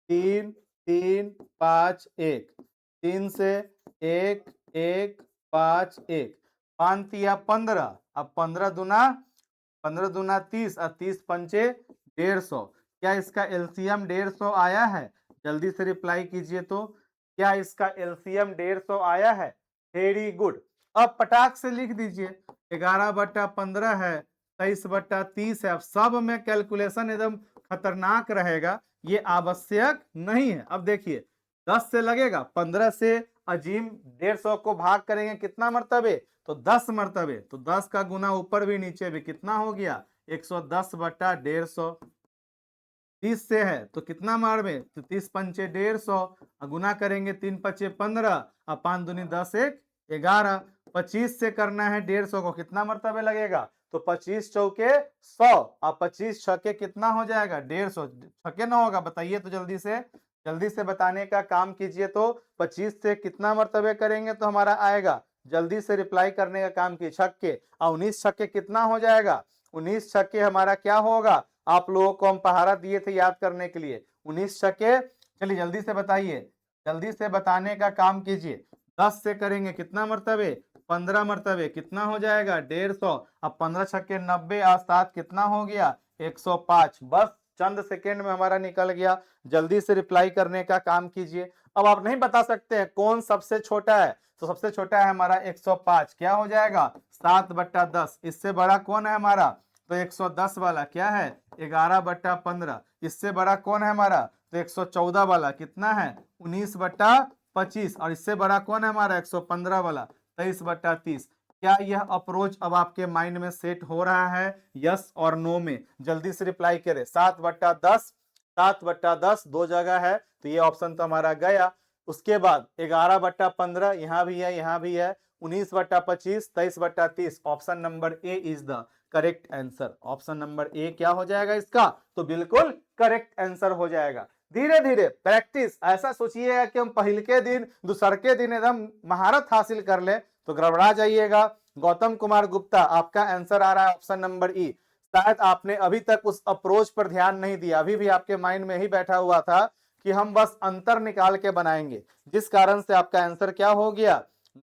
3, 3, 5, 1, 3 से 1, 1, 5, 1, 5 तिया 15, अब 15 दूना 30 और 30 पंचे 150। क्या इसका एलसीएम 150 आया है? जल्दी से रिप्लाई कीजिए। तो क्या इसका एलसीएम 150 आया है? Very good. अब पटाख से लिख दीजिए, 11/15 है, 23/30 है। अब सब में कैलकुलेशन एकदम खतरनाक रहेगा, ये आवश्यक नहीं है। अब देखिए 10 से लगेगा, 15 से अजीम 150 को भाग करेंगे कितना मर्तबे, तो 10 मर्तबे, तो 10 का गुना ऊपर भी नीचे भी कितना हो गया, 110/150। 30 से है तो कितना मारवे, तो 30 पंचे 150, गुना करेंगे 3 पचे 15 और 5 दूनी 10, 1 11। 25 से करना है 150 को, कितना मर्तबे लगेगा, तो 25 चौके 100 और 25 छके कितना हो जाएगा, 150। छके ना होगा, बताइए तो जल्दी से बताने का काम कीजिए। तो 25 से कितना मर्तबे करेंगे तो हमारा आएगा, जल्दी से रिप्लाई करने का काम कीजिए, छक्के। और 19 छक्के कितना हो जाएगा, 19 छक्के हमारा क्या होगा, आप लोगों को हम पहाड़ा दिए थे याद करने के लिए, 19 छक्के। चलिए जल्दी से बताइए, जल्दी से बताने का काम कीजिए। 10 से करेंगे कितना मर्तबे, 15 मर्तबे, कितना हो जाएगा 150। अब 15 छक्के 90 और 7 कितना हो गया, 105। बस चंद सेकेंड में हमारा निकल गया। जल्दी से रिप्लाई करने का काम कीजिए। अब आप नहीं बता सकते हैं कौन सबसे छोटा है, तो सबसे छोटा है हमारा 105, क्या हो जाएगा 7/10। इससे बड़ा कौन है हमारा, तो 110 वाला क्या है 11/15। इससे बड़ा कौन है हमारा, तो 114 वाला कितना है 19/25। और इससे बड़ा कौन है हमारा 115 वाला 23/30। क्या यह अप्रोच अब आपके माइंड में सेट हो रहा है, यस और नो में? जल्दी से रिप्लाई करें। 7/10, 7/10 दो जगह है तो ये ऑप्शन तो हमारा गया। उसके बाद 11/15 यहाँ भी है, यहाँ भी है। 19/25, 23/30, option number A is the correct answer. Option number A क्या हो जाएगा इसका, तो बिल्कुल करेक्ट आंसर हो जाएगा। धीरे धीरे प्रैक्टिस, ऐसा सोचिएगा कि हम पहले के दिन दूसर के दिन एकदम महारत हासिल कर ले तो गड़बड़ा जाइएगा। गौतम कुमार गुप्ता, आपका आंसर आ रहा है ऑप्शन नंबर ई। शायद आपने अभी तक उस अप्रोच पर ध्यान नहीं दिया, अभी भी आपके माइंड में ही बैठा हुआ था कि हम बस अंतर निकाल के बनाएंगे, जिस कारण से आपका आंसर क्या हो गया,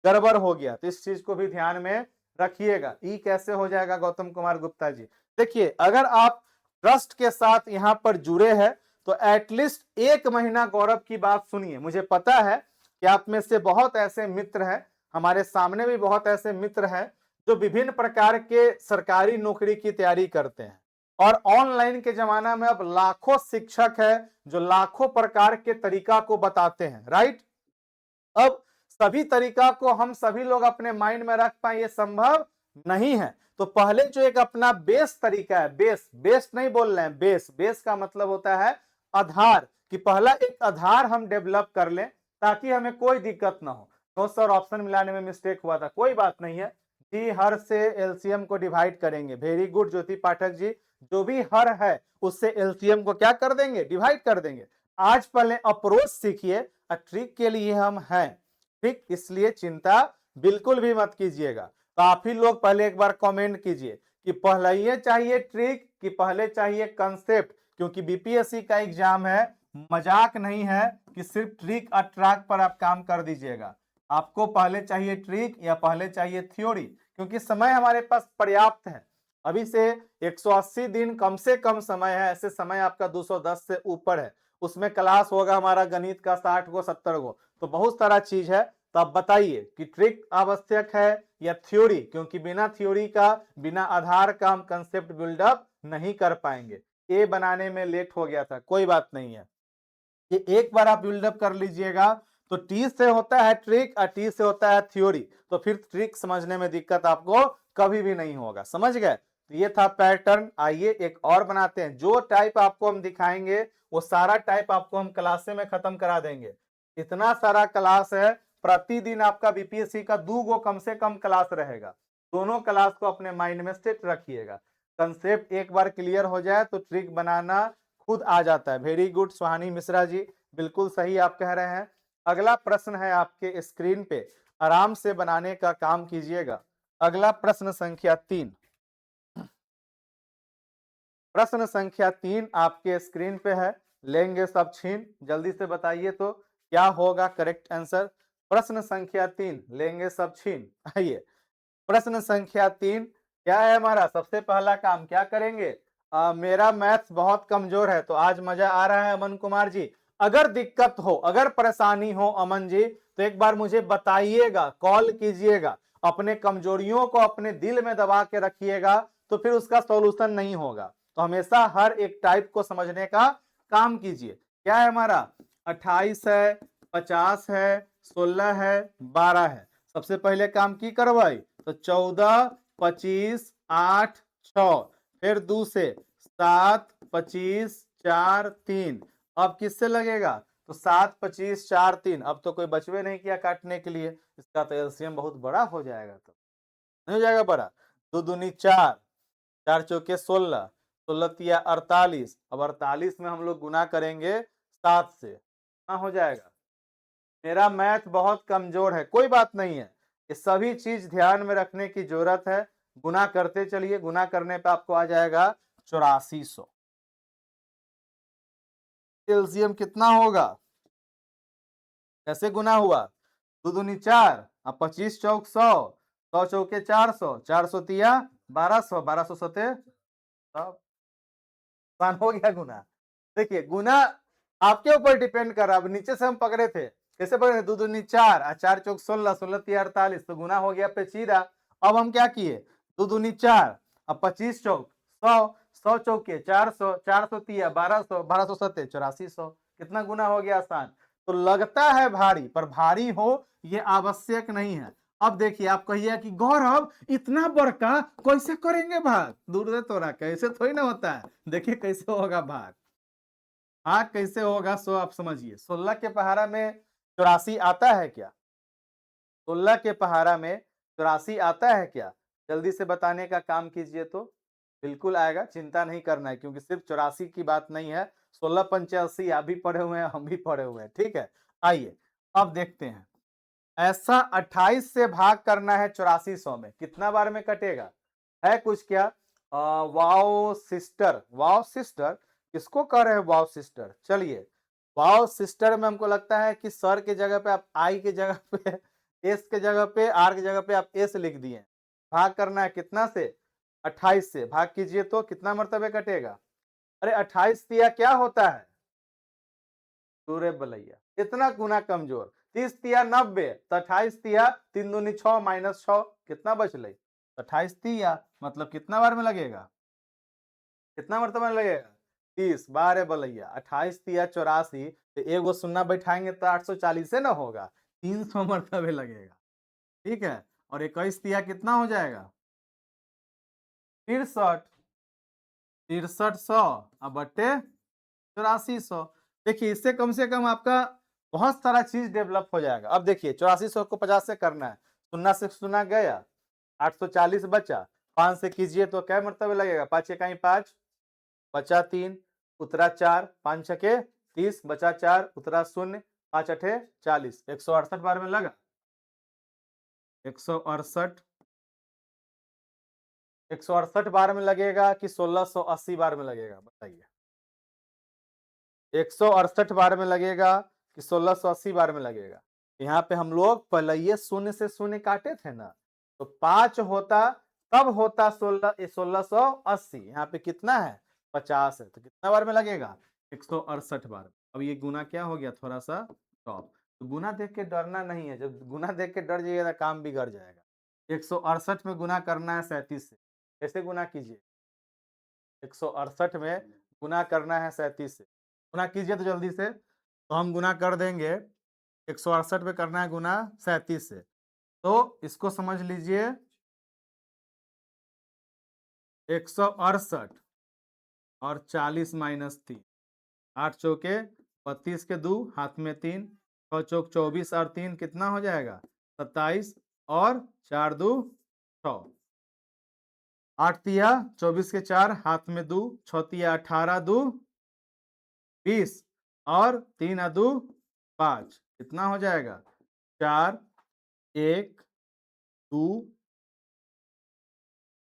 गड़बड़ हो गया। तो इस चीज को भी ध्यान में रखिएगा। ई कैसे हो जाएगा गौतम कुमार गुप्ता जी, देखिए अगर आप ट्रस्ट के साथ यहां पर जुड़े हैं तो एटलीस्ट 1 महीना गौरव की बात सुनिए। मुझे पता है कि आप में से बहुत ऐसे मित्र हैं, हमारे सामने भी बहुत ऐसे मित्र हैं जो विभिन्न प्रकार के सरकारी नौकरी की तैयारी करते हैं। और ऑनलाइन के जमाना में अब लाखों शिक्षक है जो लाखों प्रकार के तरीका को बताते हैं, राइट। अब सभी तरीका को हम सभी लोग अपने माइंड में रख पाए ये संभव नहीं है। तो पहले जो एक अपना बेस तरीका है, बेस नहीं बोल रहे हैं, बेस का मतलब होता है आधार, कि पहला एक आधार हम डेवलप कर लें ताकि हमें कोई दिक्कत ना हो। तो सर ऑप्शन मिलाने में मिस्टेक हुआ था, कोई बात नहीं है जी, हर से एलसीएम को डिवाइड करेंगे। वेरी गुड ज्योति पाठक जी, जो भी हर है उससे एलसीएम को क्या कर देंगे, डिवाइड कर देंगे। आज पहले अप्रोच सीखिए, ट्रिक के लिए हम हैं, ठीक, इसलिए चिंता बिल्कुल भी मत कीजिएगा। तो आप ही लोग पहले एक बार कमेंट कीजिए कि पहले ये चाहिए ट्रिक कि पहले चाहिए कंसेप्ट, क्योंकि बीपीएससी का एग्जाम है, मजाक नहीं है कि सिर्फ ट्रिक और ट्रैक पर आप काम कर दीजिएगा। आपको पहले चाहिए ट्रिक या पहले चाहिए थ्योरी, क्योंकि समय हमारे पास पर्याप्त है। अभी से 180 दिन कम से कम समय है, ऐसे समय आपका 210 से ऊपर है। उसमें क्लास होगा हमारा गणित का 60 गो 70 गो, तो बहुत सारा चीज है। तो आप बताइए कि ट्रिक आवश्यक है या थ्योरी, क्योंकि बिना थ्योरी का, बिना आधार का हम कंसेप्ट बिल्डअप नहीं कर पाएंगे। ए बनाने में लेट हो गया था, कोई बात नहीं है, ये एक बार आप बिल्डअप कर लीजिएगा। तो टी से होता है ट्रिक और टी से होता है थ्योरी, तो फिर ट्रिक समझने में दिक्कत आपको कभी भी नहीं होगा। समझ गए? तो ये था पैटर्न। आइए एक और बनाते हैं। जो टाइप आपको हम दिखाएंगे वो सारा टाइप आपको हम क्लास में खत्म करा देंगे। इतना सारा क्लास है, प्रतिदिन आपका बीपीएससी का 2 गो कम से कम क्लास रहेगा। दोनों क्लास को अपने माइंड में सेट रखिएगा। कंसेप्ट एक बार क्लियर हो जाए तो ट्रिक बनाना खुद आ जाता है। वेरी गुड सुहानी मिश्रा जी, बिल्कुल सही आप कह रहे हैं। अगला प्रश्न है आपके स्क्रीन पे, आराम से बनाने का काम कीजिएगा। अगला प्रश्न संख्या 3, प्रश्न संख्या 3 आपके स्क्रीन पे है। लेंगे सब छीन, जल्दी से बताइए तो क्या होगा करेक्ट आंसर। प्रश्न संख्या 3, लेंगे सब छीन। आइए प्रश्न संख्या 3 क्या है हमारा। सबसे पहला काम क्या करेंगे, मेरा मैथ्स बहुत कमजोर है, तो आज मजा आ रहा है अमन कुमार जी। अगर दिक्कत हो, अगर परेशानी हो अमन जी, तो एक बार मुझे बताइएगा, कॉल कीजिएगा। अपने कमजोरियों को अपने दिल में दबा के रखिएगा, तो फिर उसका सॉल्यूशन नहीं होगा। तो हमेशा हर एक टाइप को समझने का काम कीजिए। क्या है हमारा, 28 है, 50 है, 16 है, 12 है। सबसे पहले काम की करवाई, तो 14, 25, 8, 6, फिर 2 से 7, 25, 4, 3। अब किससे लगेगा, तो 7, 25, 4, 3। अब तो कोई बचवे नहीं किया काटने के लिए, इसका तो एलसीएम बहुत बड़ा हो जाएगा। तो नहीं हो जाएगा बड़ा, 2 दूनी 4, 4 चौके 16, 16 तिया 48। अब 48 में हम लोग गुना करेंगे 7 से, कितना हो जाएगा। मेरा मैथ बहुत कमजोर है, कोई बात नहीं है, ये सभी चीज ध्यान में रखने की जरूरत है। गुना करते चलिए, गुना करने पे आपको आ जाएगा 8400। एलसीएम कितना होगा, कैसे गुना हुआ, 2 दूनी 4, अब 25 चौक 100, 100 चौके 400, 400 तिया 1200, 1200 सते, सब आसान हो गया गुना। देखिए गुना आपके ऊपर डिपेंड कर रहा है। अब नीचे से हम पकड़े थे, कैसे पकड़े थे, 2 दूनी 4 और 4 चौक 16, 16 तिया 48, तो गुना हो गया पेचीदा। अब हम क्या किए, 2 दूनी 4, अब 25 चौक 100, 100 चौके 400, 400 तिया 1200, 1200 सत्ते 8400। कितना गुना हो गया आसान। तो लगता है भारी, पर भारी हो ये आवश्यक नहीं है। अब देखिए आप कहिए कि गौरव इतना बड़का कैसे करेंगे भाग, दूर से तोरा कैसे थोड़ी ना होता है। देखिए कैसे होगा भाग, भाग कैसे होगा सो आप समझिए। 16 के पहाड़ा में 84 आता है क्या, 16 के पहाड़ा में 84 आता है क्या, जल्दी से बताने का काम कीजिए। तो बिल्कुल आएगा, चिंता नहीं करना है, क्योंकि सिर्फ 84 की बात नहीं है, 16 85 आप भी पढ़े हुए हैं, हम भी पढ़े हुए हैं। ठीक है, आइए अब देखते हैं। ऐसा 28 से भाग करना है 8400 में, कितना बार में कटेगा, है कुछ क्या। वाओ सिस्टर, वाओ सिस्टर किसको कह रहे हैं, वाओ सिस्टर। चलिए वाओ सिस्टर में हमको लगता है कि सर के जगह पे आप आई के जगह पे एस के जगह पे आर की जगह पे आप एस लिख दिए। भाग करना है कितना से, 28 से भाग कीजिए तो कितना मरतबे कटेगा। अरे 28 तिया क्या होता है, सूर्य बलैया, इतना गुना कमजोर। 30 तिया 90, तो 28 तिया 3 दूनी 6 माइनस 6, कितना बच ले, 28 तिया मतलब कितना बार में लगेगा, कितना मरतबा में लगेगा, 30 बारह बलैया। 28 तिया 84, तो एक वो सुन्ना बैठाएंगे तो 840 से ना होगा, 300 मरतबे लगेगा। ठीक है, और 21 तिया कितना हो जाएगा, 63, 6300 अब बट्टे 8400। देखिए इससे कम से कम आपका बहुत सारा चीज डेवलप हो जाएगा। अब देखिए 8400 को 50 से करना है, शून्य से शून्य गया, 840 बचा, 5 से कीजिए तो क्या मरतबे लगेगा, 5 इकाई 5, बचा 3, उतरा 4, 5 छके 30, बचा 4, उतरा 0, 5 अठे 40, 168 बार में लगा, 168, 168 बार में लगेगा कि 1680 बार में लगेगा, बताइए। 168 बार में लगेगा कि 1680 बार में लगेगा। यहाँ पे हम लोग पहले ये शून्य से शून्य काटे थे ना, तो 5 होता तब होता 1680। यहाँ पे कितना है 50 है, तो कितना बार में लगेगा 168 बार। अब ये गुना क्या हो गया थोड़ा सा टॉप। तो गुना देख के डरना नहीं है, जब गुना देख के डर जाइएगा तो काम बिगड़ जाएगा। 168 में गुना करना है 37 से, कैसे गुना कीजिए 168 में गुना करना है 37 से, गुना कीजिए तो जल्दी से। तो हम गुना कर देंगे 168 में करना है गुना 37 से, तो इसको समझ लीजिए 168 और 40 माइनस 3, 8 चौके 32 के 2 हाथ में 3, 6 चौक 24 और 3 कितना हो जाएगा 27 और 4 2 6, 8 तिया 24 के 4 हाथ में 2, 6 तिया 18 2 20 और 3 2 5 कितना हो जाएगा 4 1 2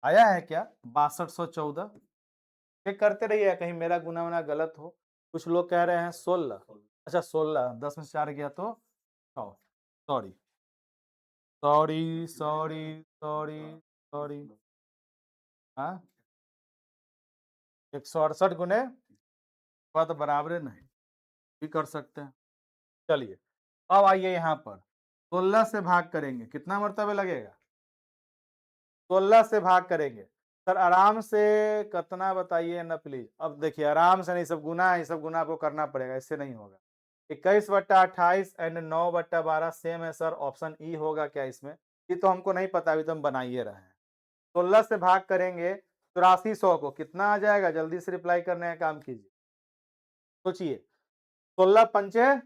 आया है क्या 6214। चेक करते रहिए कहीं मेरा गुना वुना गलत हो। कुछ लोग कह रहे हैं 16, अच्छा 16 10 में से 4 गया तो 6, sorry sorry sorry sorry sorry. हाँ 168 गुने तो बराबर नहीं भी कर सकते हैं। चलिए अब आइए यहाँ पर 16 से भाग करेंगे कितना मरतबे लगेगा 16 से भाग करेंगे। सर आराम से कितना बताइए ना प्लीज। अब देखिए आराम से नहीं, सब गुना है, ये सब गुना आपको करना पड़ेगा, इससे नहीं होगा। 21/28 एंड 9/12 सेम है सर, ऑप्शन ई होगा क्या इसमें। ये तो हमको नहीं पता, अभी तो हम बनाइए रहे हैं। 16 से भाग करेंगे 8400 को, कितना आ जाएगा जल्दी से रिप्लाई करने का काम कीजिए, सोचिए। 16 पंचे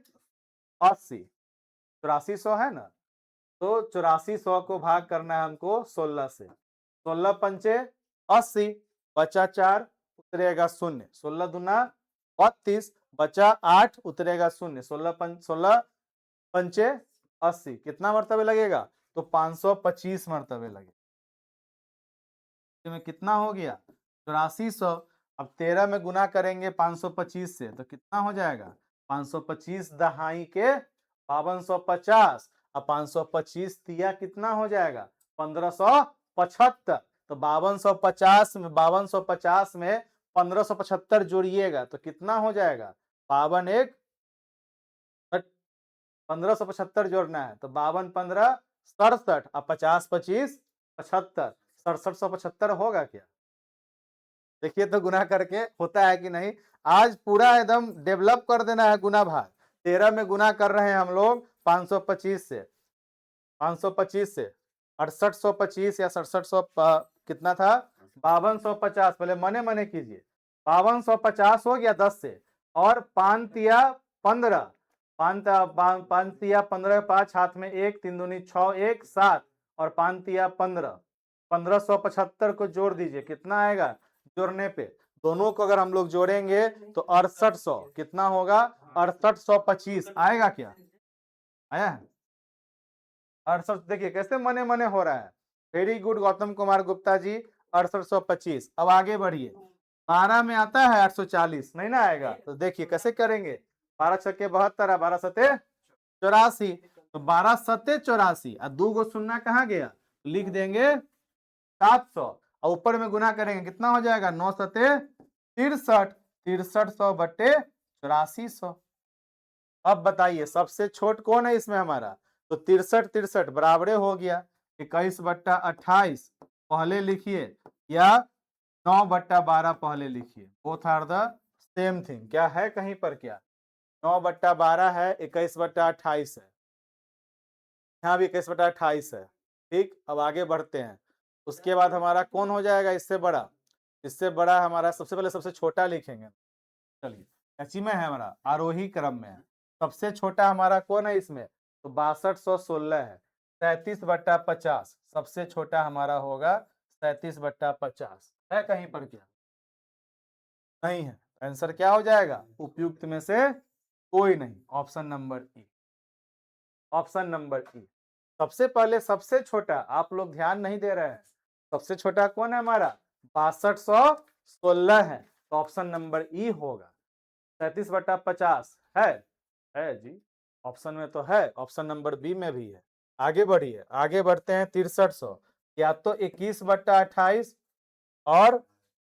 80, 8400 है ना, तो 8400 को भाग करना है हमको 16 से। 16 पंचे 80, बचा 4 उतरेगा 0, 16 दूना 32, बचा 8 उतरेगा 0, 16 पंचे 80 कितना मरतबे लगेगा तो 525 मरतबे लगेगा। में कितना हो गया 8400। अब 13 में गुना करेंगे 525 से तो कितना हो जाएगा 525 दहाई के 5250, अब 525 तिया कितना हो जाएगा 1575। तो 5250 में 1575 जोड़िएगा तो कितना हो जाएगा 52 एक 1575 जोड़ना है तो 52 15 67 और 50 25 75, 6775 होगा क्या। देखिए तो गुना करके होता है कि नहीं। आज पूरा एकदम डेवलप कर देना है गुना भाग। 13 में गुना कर रहे हैं हम लोग 525 से, 525 से 6825 या 6700 कितना था 5250, पहले मने मने कीजिए 5250 हो गया 10 से, और 5 तिया 15, 5 तिया 15, 5 हाथ में 1, 3 दूनी 6 1 7 और 5 तिया 15, 1575 को जोड़ दीजिए कितना आएगा। जोड़ने पे दोनों को अगर हम लोग जोड़ेंगे तो 6800 कितना होगा 6825 आएगा क्या, आया है 68। देखिए कैसे मने मने हो रहा है। Very good Gautam Kumar Gupta ji 6825। अब आगे बढ़िए 12 में आता है 840 नहीं ना आएगा, तो देखिए कैसे करेंगे 12 छक्के 72 12 सते 84, तो 12 सते 84 और 2 गो शून्य कहाँ गया लिख देंगे 700 और ऊपर में गुना करेंगे कितना हो जाएगा 9 सते 63, 6300 बटे 8400। अब बताइए सबसे छोट कौन है इसमें हमारा, तो 63 63 बराबरे हो गया। 21/28 पहले लिखिए या 9/12 पहले लिखिए, both are the same thing. क्या है कहीं पर क्या 9/12 है 21/28 है, यहाँ भी 21/28 है। ठीक अब आगे बढ़ते हैं। उसके बाद हमारा कौन हो जाएगा इससे बड़ा, इससे बड़ा हमारा सबसे पहले सबसे छोटा लिखेंगे। चलिए कैची में है हमारा आरोही क्रम में है, सबसे छोटा हमारा कौन है इसमें तो 6216 है। 37/50 सबसे छोटा हमारा होगा 37/50 है कहीं पर क्या नहीं है। आंसर क्या हो जाएगा उपयुक्त में से कोई नहीं, ऑप्शन नंबर ई, ऑप्शन नंबर ई। सबसे पहले सबसे छोटा आप लोग ध्यान नहीं दे रहे हैं, सबसे छोटा कौन है हमारा 6216 है, तो ऑप्शन नंबर ई होगा। 37/50 है जी, ऑप्शन में तो है, ऑप्शन नंबर बी में भी है। आगे बढ़िए, आगे बढ़ते हैं 6300। या तो 21/28 और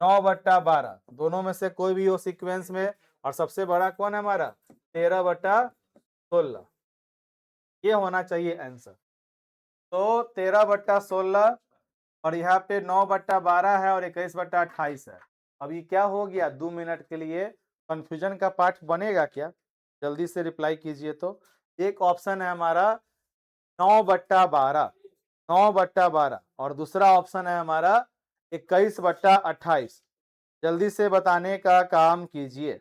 9/12, दोनों में से कोई भी हो सीक्वेंस में। और सबसे बड़ा कौन है हमारा? 13/16, ये होना चाहिए आंसर। तो 13/16 और यहाँ पे 9/12 है और 21/28 है। अब ये क्या हो गया? 2 मिनट के लिए कंफ्यूजन का पार्ट बनेगा क्या? जल्दी से रिप्लाई कीजिए। तो एक ऑप्शन है हमारा 9/12, 9/12, और दूसरा ऑप्शन है हमारा 21/28। जल्दी से बताने का काम कीजिए।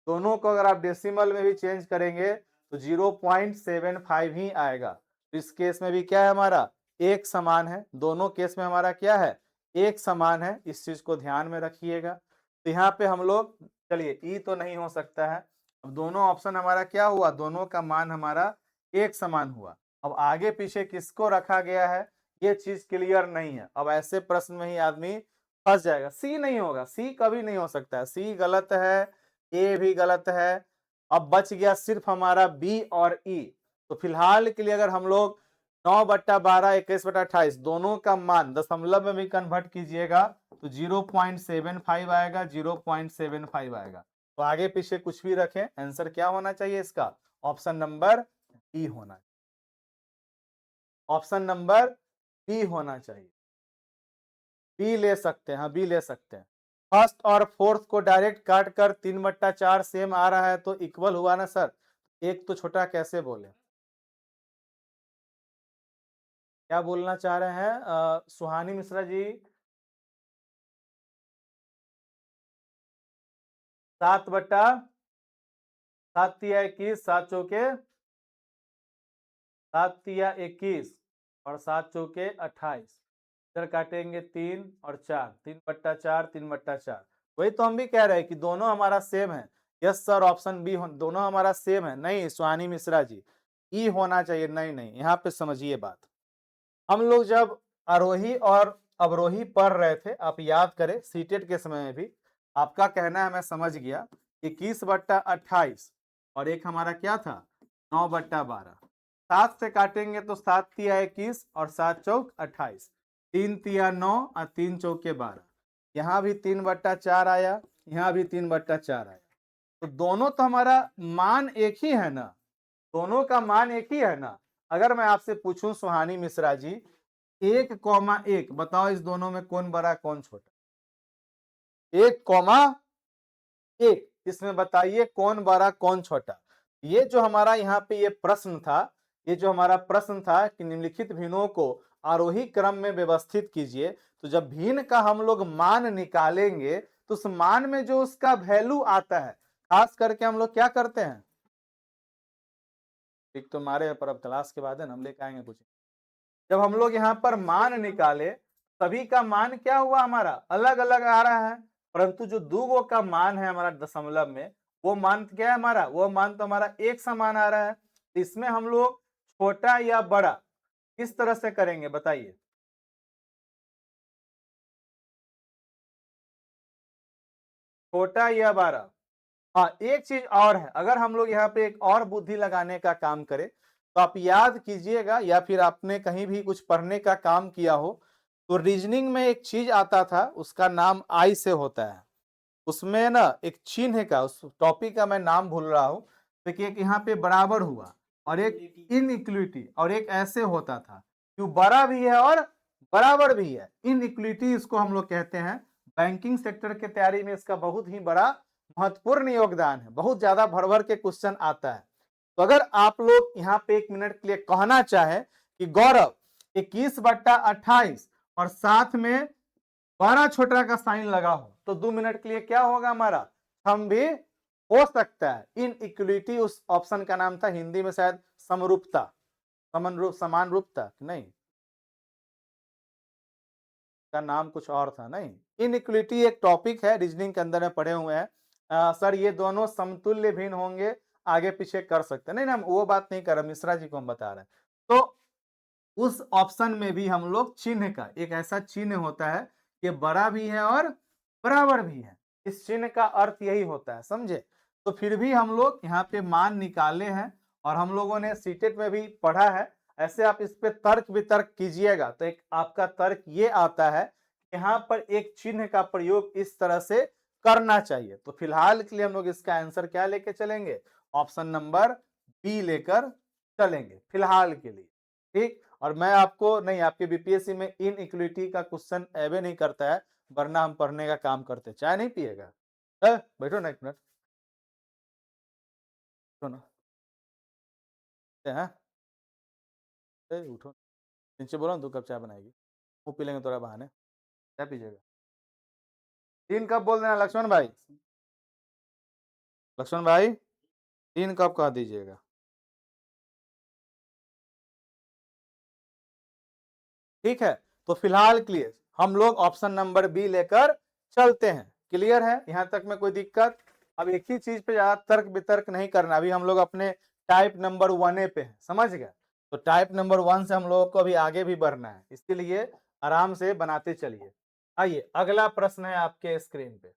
दोनों को अगर आप डेसिमल में भी चेंज करेंगे तो 0.75 ही आएगा। तो इस केस में भी क्या है हमारा? एक समान है। दोनों केस में हमारा क्या है? एक समान है। इस चीज को ध्यान में रखिएगा। तो यहाँ पे हम लोग, चलिए ई तो नहीं हो सकता है। अब दोनों ऑप्शन हमारा क्या हुआ? दोनों का मान हमारा एक समान हुआ। अब आगे पीछे किसको रखा गया है ये चीज क्लियर नहीं है। अब ऐसे प्रश्न में ही आदमी फंस जाएगा। सी नहीं होगा, सी कभी नहीं हो सकता है। सी गलत है, ए भी गलत है। अब बच गया सिर्फ हमारा बी और ई। तो फिलहाल के लिए अगर हम लोग 9/12, 21/28 दोनों का मान दशमलव में भी कन्वर्ट कीजिएगा तो 0.75 आएगा, 0.75 आएगा। तो आगे पीछे कुछ भी रखें, आंसर क्या होना चाहिए इसका? ऑप्शन नंबर बी होना, ऑप्शन नंबर बी होना चाहिए। बी ले सकते हैं, हाँ बी ले सकते हैं। फर्स्ट और फोर्थ को डायरेक्ट काट कर 3/4 सेम आ रहा है तो इक्वल हुआ ना सर। एक तो छोटा कैसे बोले? क्या बोलना चाह रहे हैं सुहानी मिश्रा जी? 7/7 7 चौके 7 × 21 और 7 × 28। इधर काटेंगे 3 और 4, 3/4 3/4। वही तो हम भी कह रहे हैं कि दोनों हमारा सेम है। यस सर, ऑप्शन बी दोनों हमारा सेम है। नहीं सुहानी मिश्रा जी, ई होना चाहिए। नहीं नहीं, यहाँ पे समझिए बात। हम लोग जब आरोही और अवरोही पढ़ रहे थे, आप याद करें सीटेट के समय में भी, आपका कहना है मैं समझ गया। 21/28 और एक हमारा क्या था? 9/12। 7 से काटेंगे तो 7 तिया 21 और 7 चौक 28, 3 तिया 9 और 3 चौके 12। यहाँ भी 3/4 आया, यहाँ भी 3/4 आया। तो दोनों तो हमारा मान एक ही है ना? दोनों का मान एक ही है ना? अगर मैं आपसे पूछूं सुहानी मिश्रा जी, 1,1 बताओ इस दोनों में कौन बड़ा कौन छोटा? 1,1, इसमें बताइए कौन बड़ा कौन छोटा? ये जो हमारा यहाँ पे ये प्रश्न था, ये जो हमारा प्रश्न था कि निम्नलिखित भिन्नों को आरोही क्रम में व्यवस्थित कीजिए। तो जब भिन्न का हम लोग मान निकालेंगे तो उस मान में जो उसका वैल्यू आता है, खास करके हम लोग क्या करते हैं? ठीक तो मारे पर अब क्लास के बाद है ना हम लेके आएंगे कुछ। जब हम लोग यहाँ पर मान निकाले, सभी का मान क्या हुआ हमारा? अलग अलग आ रहा है। परंतु जो दूगो का मान है हमारा दशमलव में, वो मान क्या है हमारा? वो मान तो हमारा एक समान आ रहा है। इसमें हम लोग छोटा या बड़ा किस तरह से करेंगे बताइए? छोटा या बड़ा? हाँ, एक चीज और है। अगर हम लोग यहाँ पे एक और बुद्धि लगाने का काम करें तो आप याद कीजिएगा, या फिर आपने कहीं भी कुछ पढ़ने का काम किया हो तो रीजनिंग में एक चीज आता था, उसका नाम आई से होता है। उसमें ना एक चिन्ह का, उस टॉपिक का मैं नाम भूल रहा हूँ। देखिए एक यहाँ पे बराबर हुआ और एक इनइक्वलिटी, और एक ऐसे होता था क्यों बड़ा भी है और बराबर भी है। इनइक्वलिटी इसको हम लोग कहते हैं। बैंकिंग सेक्टर की तैयारी में इसका बहुत ही बड़ा महत्वपूर्ण योगदान है। बहुत ज्यादा भर भर के क्वेश्चन आता है। तो अगर आप लोग यहाँ पे 1 मिनट के लिए कहना चाहे कि गौरव 21/28 और साथ में 12 छोटा का साइन लगा हो, तो 2 मिनट के लिए क्या होगा हमारा? हम भी हो सकता है। इन इक्वलिटी उस ऑप्शन का नाम था, हिंदी में शायद समरूपता, समान रूपता नहीं, का नाम कुछ और था। नहीं, इनइक्वलिटी एक टॉपिक है, रीजनिंग के अंदर में पढ़े हुए हैं। सर ये दोनों समतुल्य भिन्न होंगे, आगे पीछे कर सकते हैं। नहीं ना, वो बात नहीं कर रहे, मिश्रा जी को हम बता रहे हैं। तो उस ऑप्शन में भी हम लोग चिन्ह का एक ऐसा चिन्ह होता है कि बड़ा भी है और बराबर भी है। इस चिन्ह का अर्थ यही होता है, समझे। तो फिर भी हम लोग यहाँ पे मान निकाले हैं और हम लोगों ने सीटेट में भी पढ़ा है। ऐसे आप इस पे तर्क वितर्क कीजिएगा तो एक आपका तर्क ये आता है, यहाँ पर एक चिन्ह का प्रयोग इस तरह से करना चाहिए। तो फिलहाल के लिए हम लोग इसका आंसर क्या लेके चलेंगे, ऑप्शन नंबर बी लेकर चलेंगे फिलहाल के लिए, ठीक। और मैं आपको नहीं, आपके बीपीएससी में इन इक्विलिटी का क्वेश्चन एवे नहीं करता है, वरना हम पढ़ने का काम करते। चाय नहीं पिएगा? बैठो ना एक मिनट, उठो ना। हैं? उठो, नीचे बोला ना 2 कप चाय बनाएगी, मुंह पी लेंगे थोड़ा बहाने। क्या पीजिएगा? 3 कप बोल देना लक्ष्मण भाई। लक्ष्मण भाई 3 कप कह दीजिएगा। ठीक है, तो फिलहाल क्लियर, हम लोग ऑप्शन नंबर बी लेकर चलते हैं। क्लियर है यहाँ तक में कोई दिक्कत? अब एक ही चीज पे ज्यादा तर्क वितर्क नहीं करना, अभी हम लोग अपने टाइप नंबर 1 पे हैं, समझ गए। तो टाइप नंबर 1 से हम लोगों को अभी आगे भी बढ़ना है, इसके लिए आराम से बनाते चलिए। आइए अगला प्रश्न है आपके स्क्रीन पे।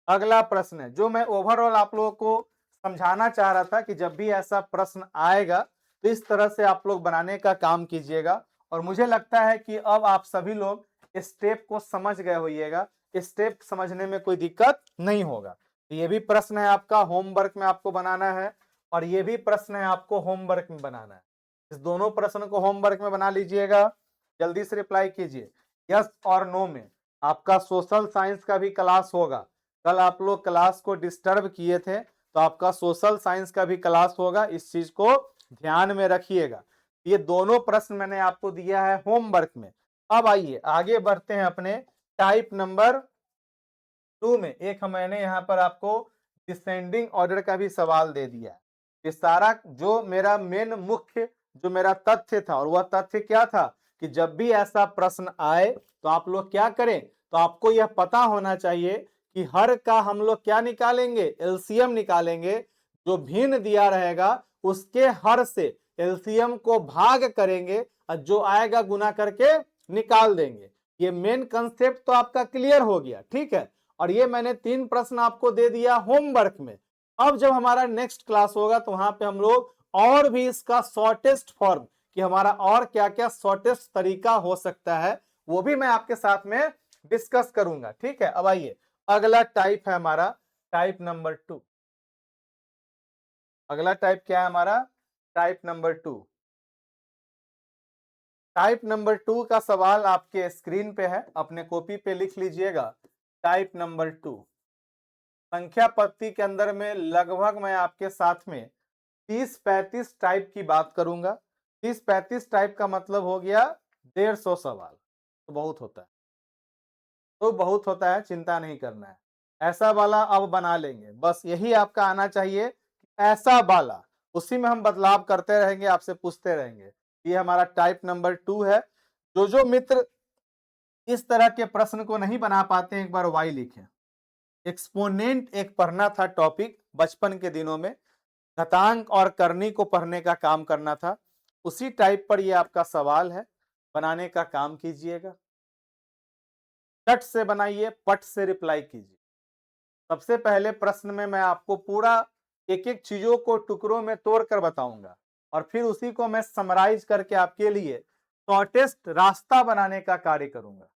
अगला प्रश्न है जो मैं ओवरऑल आप लोगों को समझाना चाह रहा था कि जब भी ऐसा प्रश्न आएगा तो इस तरह से आप लोग बनाने का काम कीजिएगा। और मुझे लगता है कि अब आप सभी लोग स्टेप को समझ गए होइएगा, स्टेप समझने में कोई दिक्कत नहीं होगा। तो ये भी प्रश्न है आपका होमवर्क में आपको बनाना है, और ये भी प्रश्न है आपको होमवर्क में बनाना है। इस दोनों प्रश्न को होमवर्क में बना लीजिएगा, जल्दी से रिप्लाई कीजिए यस और नो में। आपका सोशल साइंस का भी क्लास होगा, कल आप लोग क्लास को डिस्टर्ब किए थे, तो आपका सोशल साइंस का भी क्लास होगा, इस चीज को ध्यान में रखिएगा। ये दोनों प्रश्न मैंने आपको दिया है होमवर्क में। अब आइए आगे बढ़ते हैं अपने टाइप नंबर 2 में। एक मैंने यहाँ पर आपको डिसेंडिंग ऑर्डर का भी सवाल दे दिया है। ये सारा जो मेरा मेन मुख्य जो मेरा तथ्य था, और वह तथ्य क्या था कि जब भी ऐसा प्रश्न आए तो आप लोग क्या करें, तो आपको यह पता होना चाहिए कि हर का हम लोग क्या निकालेंगे, एलसीएम निकालेंगे। जो भिन्न दिया रहेगा उसके हर से एलसीएम को भाग करेंगे और जो आएगा गुना करके निकाल देंगे। ये मेन कंसेप्ट तो आपका क्लियर हो गया, ठीक है। और ये मैंने 3 प्रश्न आपको दे दिया होमवर्क में। अब जब हमारा नेक्स्ट क्लास होगा तो वहां पे हम लोग और भी इसका शॉर्टेस्ट फॉर्म, कि हमारा और क्या क्या शॉर्टेस्ट तरीका हो सकता है, वो भी मैं आपके साथ में डिस्कस करूंगा, ठीक है। अब आइए अगला टाइप है हमारा टाइप नंबर 2। अगला टाइप क्या है हमारा, टाइप नंबर 2। टाइप नंबर 2 का सवाल आपके स्क्रीन पे है, अपने कॉपी पे लिख लीजिएगा। टाइप नंबर 2 संख्या पत्ती के अंदर में लगभग मैं आपके साथ में 30-35 टाइप की बात करूंगा। 30-35 टाइप का मतलब हो गया 150 सवाल, तो बहुत होता है, तो बहुत होता है, चिंता नहीं करना है। ऐसा वाला अब बना लेंगे, बस यही आपका आना चाहिए, ऐसा वाला। उसी में हम बदलाव करते रहेंगे, आपसे पूछते रहेंगे। ये हमारा टाइप नंबर 2 है। जो मित्र इस तरह के प्रश्न को नहीं बना पाते हैं, एक बार वाई लिखें। एक्सपोनेंट एक पढ़ना था टॉपिक बचपन के दिनों में, घातांक और करनी को पढ़ने का काम करना था। उसी टाइप पर ये आपका सवाल है, बनाने का काम कीजिएगा। चट से बनाइए, पट से रिप्लाई कीजिए। सबसे पहले प्रश्न में मैं आपको पूरा एक एक चीजों को टुकड़ों में तोड़कर बताऊंगा, और फिर उसी को मैं समराइज करके आपके लिए शॉर्टेस्ट रास्ता बनाने का कार्य करूंगा।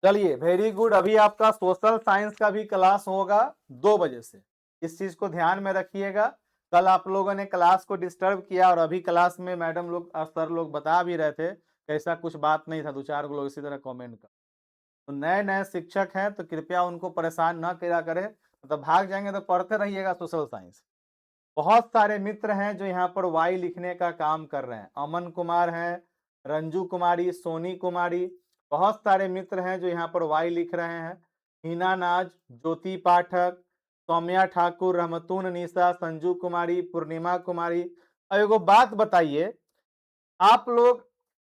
चलिए वेरी गुड, अभी आपका सोशल साइंस का भी क्लास होगा 2 बजे से, इस चीज को ध्यान में रखिएगा। कल आप लोगों ने क्लास को डिस्टर्ब किया, और अभी क्लास में मैडम लोग सर लोग बता भी रहे थे कैसा कुछ बात नहीं था, 2-4 लोग इसी तरह कमेंट कर। तो नए नए शिक्षक हैं तो कृपया उनको परेशान न किया करें, तो भाग जाएंगे। तो पढ़ते रहिएगा सोशल साइंस। बहुत सारे मित्र हैं जो यहाँ पर वाई लिखने का काम कर रहे हैं। अमन कुमार हैं, रंजू कुमारी, सोनी कुमारी, बहुत सारे मित्र हैं जो यहाँ पर वाई लिख रहे हैं। हीना नाज, ज्योति पाठक, सौम्या ठाकुर, रहमतून निशा, संजू कुमारी, पूर्णिमा कुमारी। अब एगो बात बताइए, आप लोग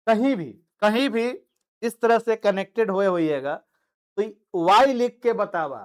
कहीं भी इस तरह से कनेक्टेड हुए होइएगा, तो वाई लिख के बतावा,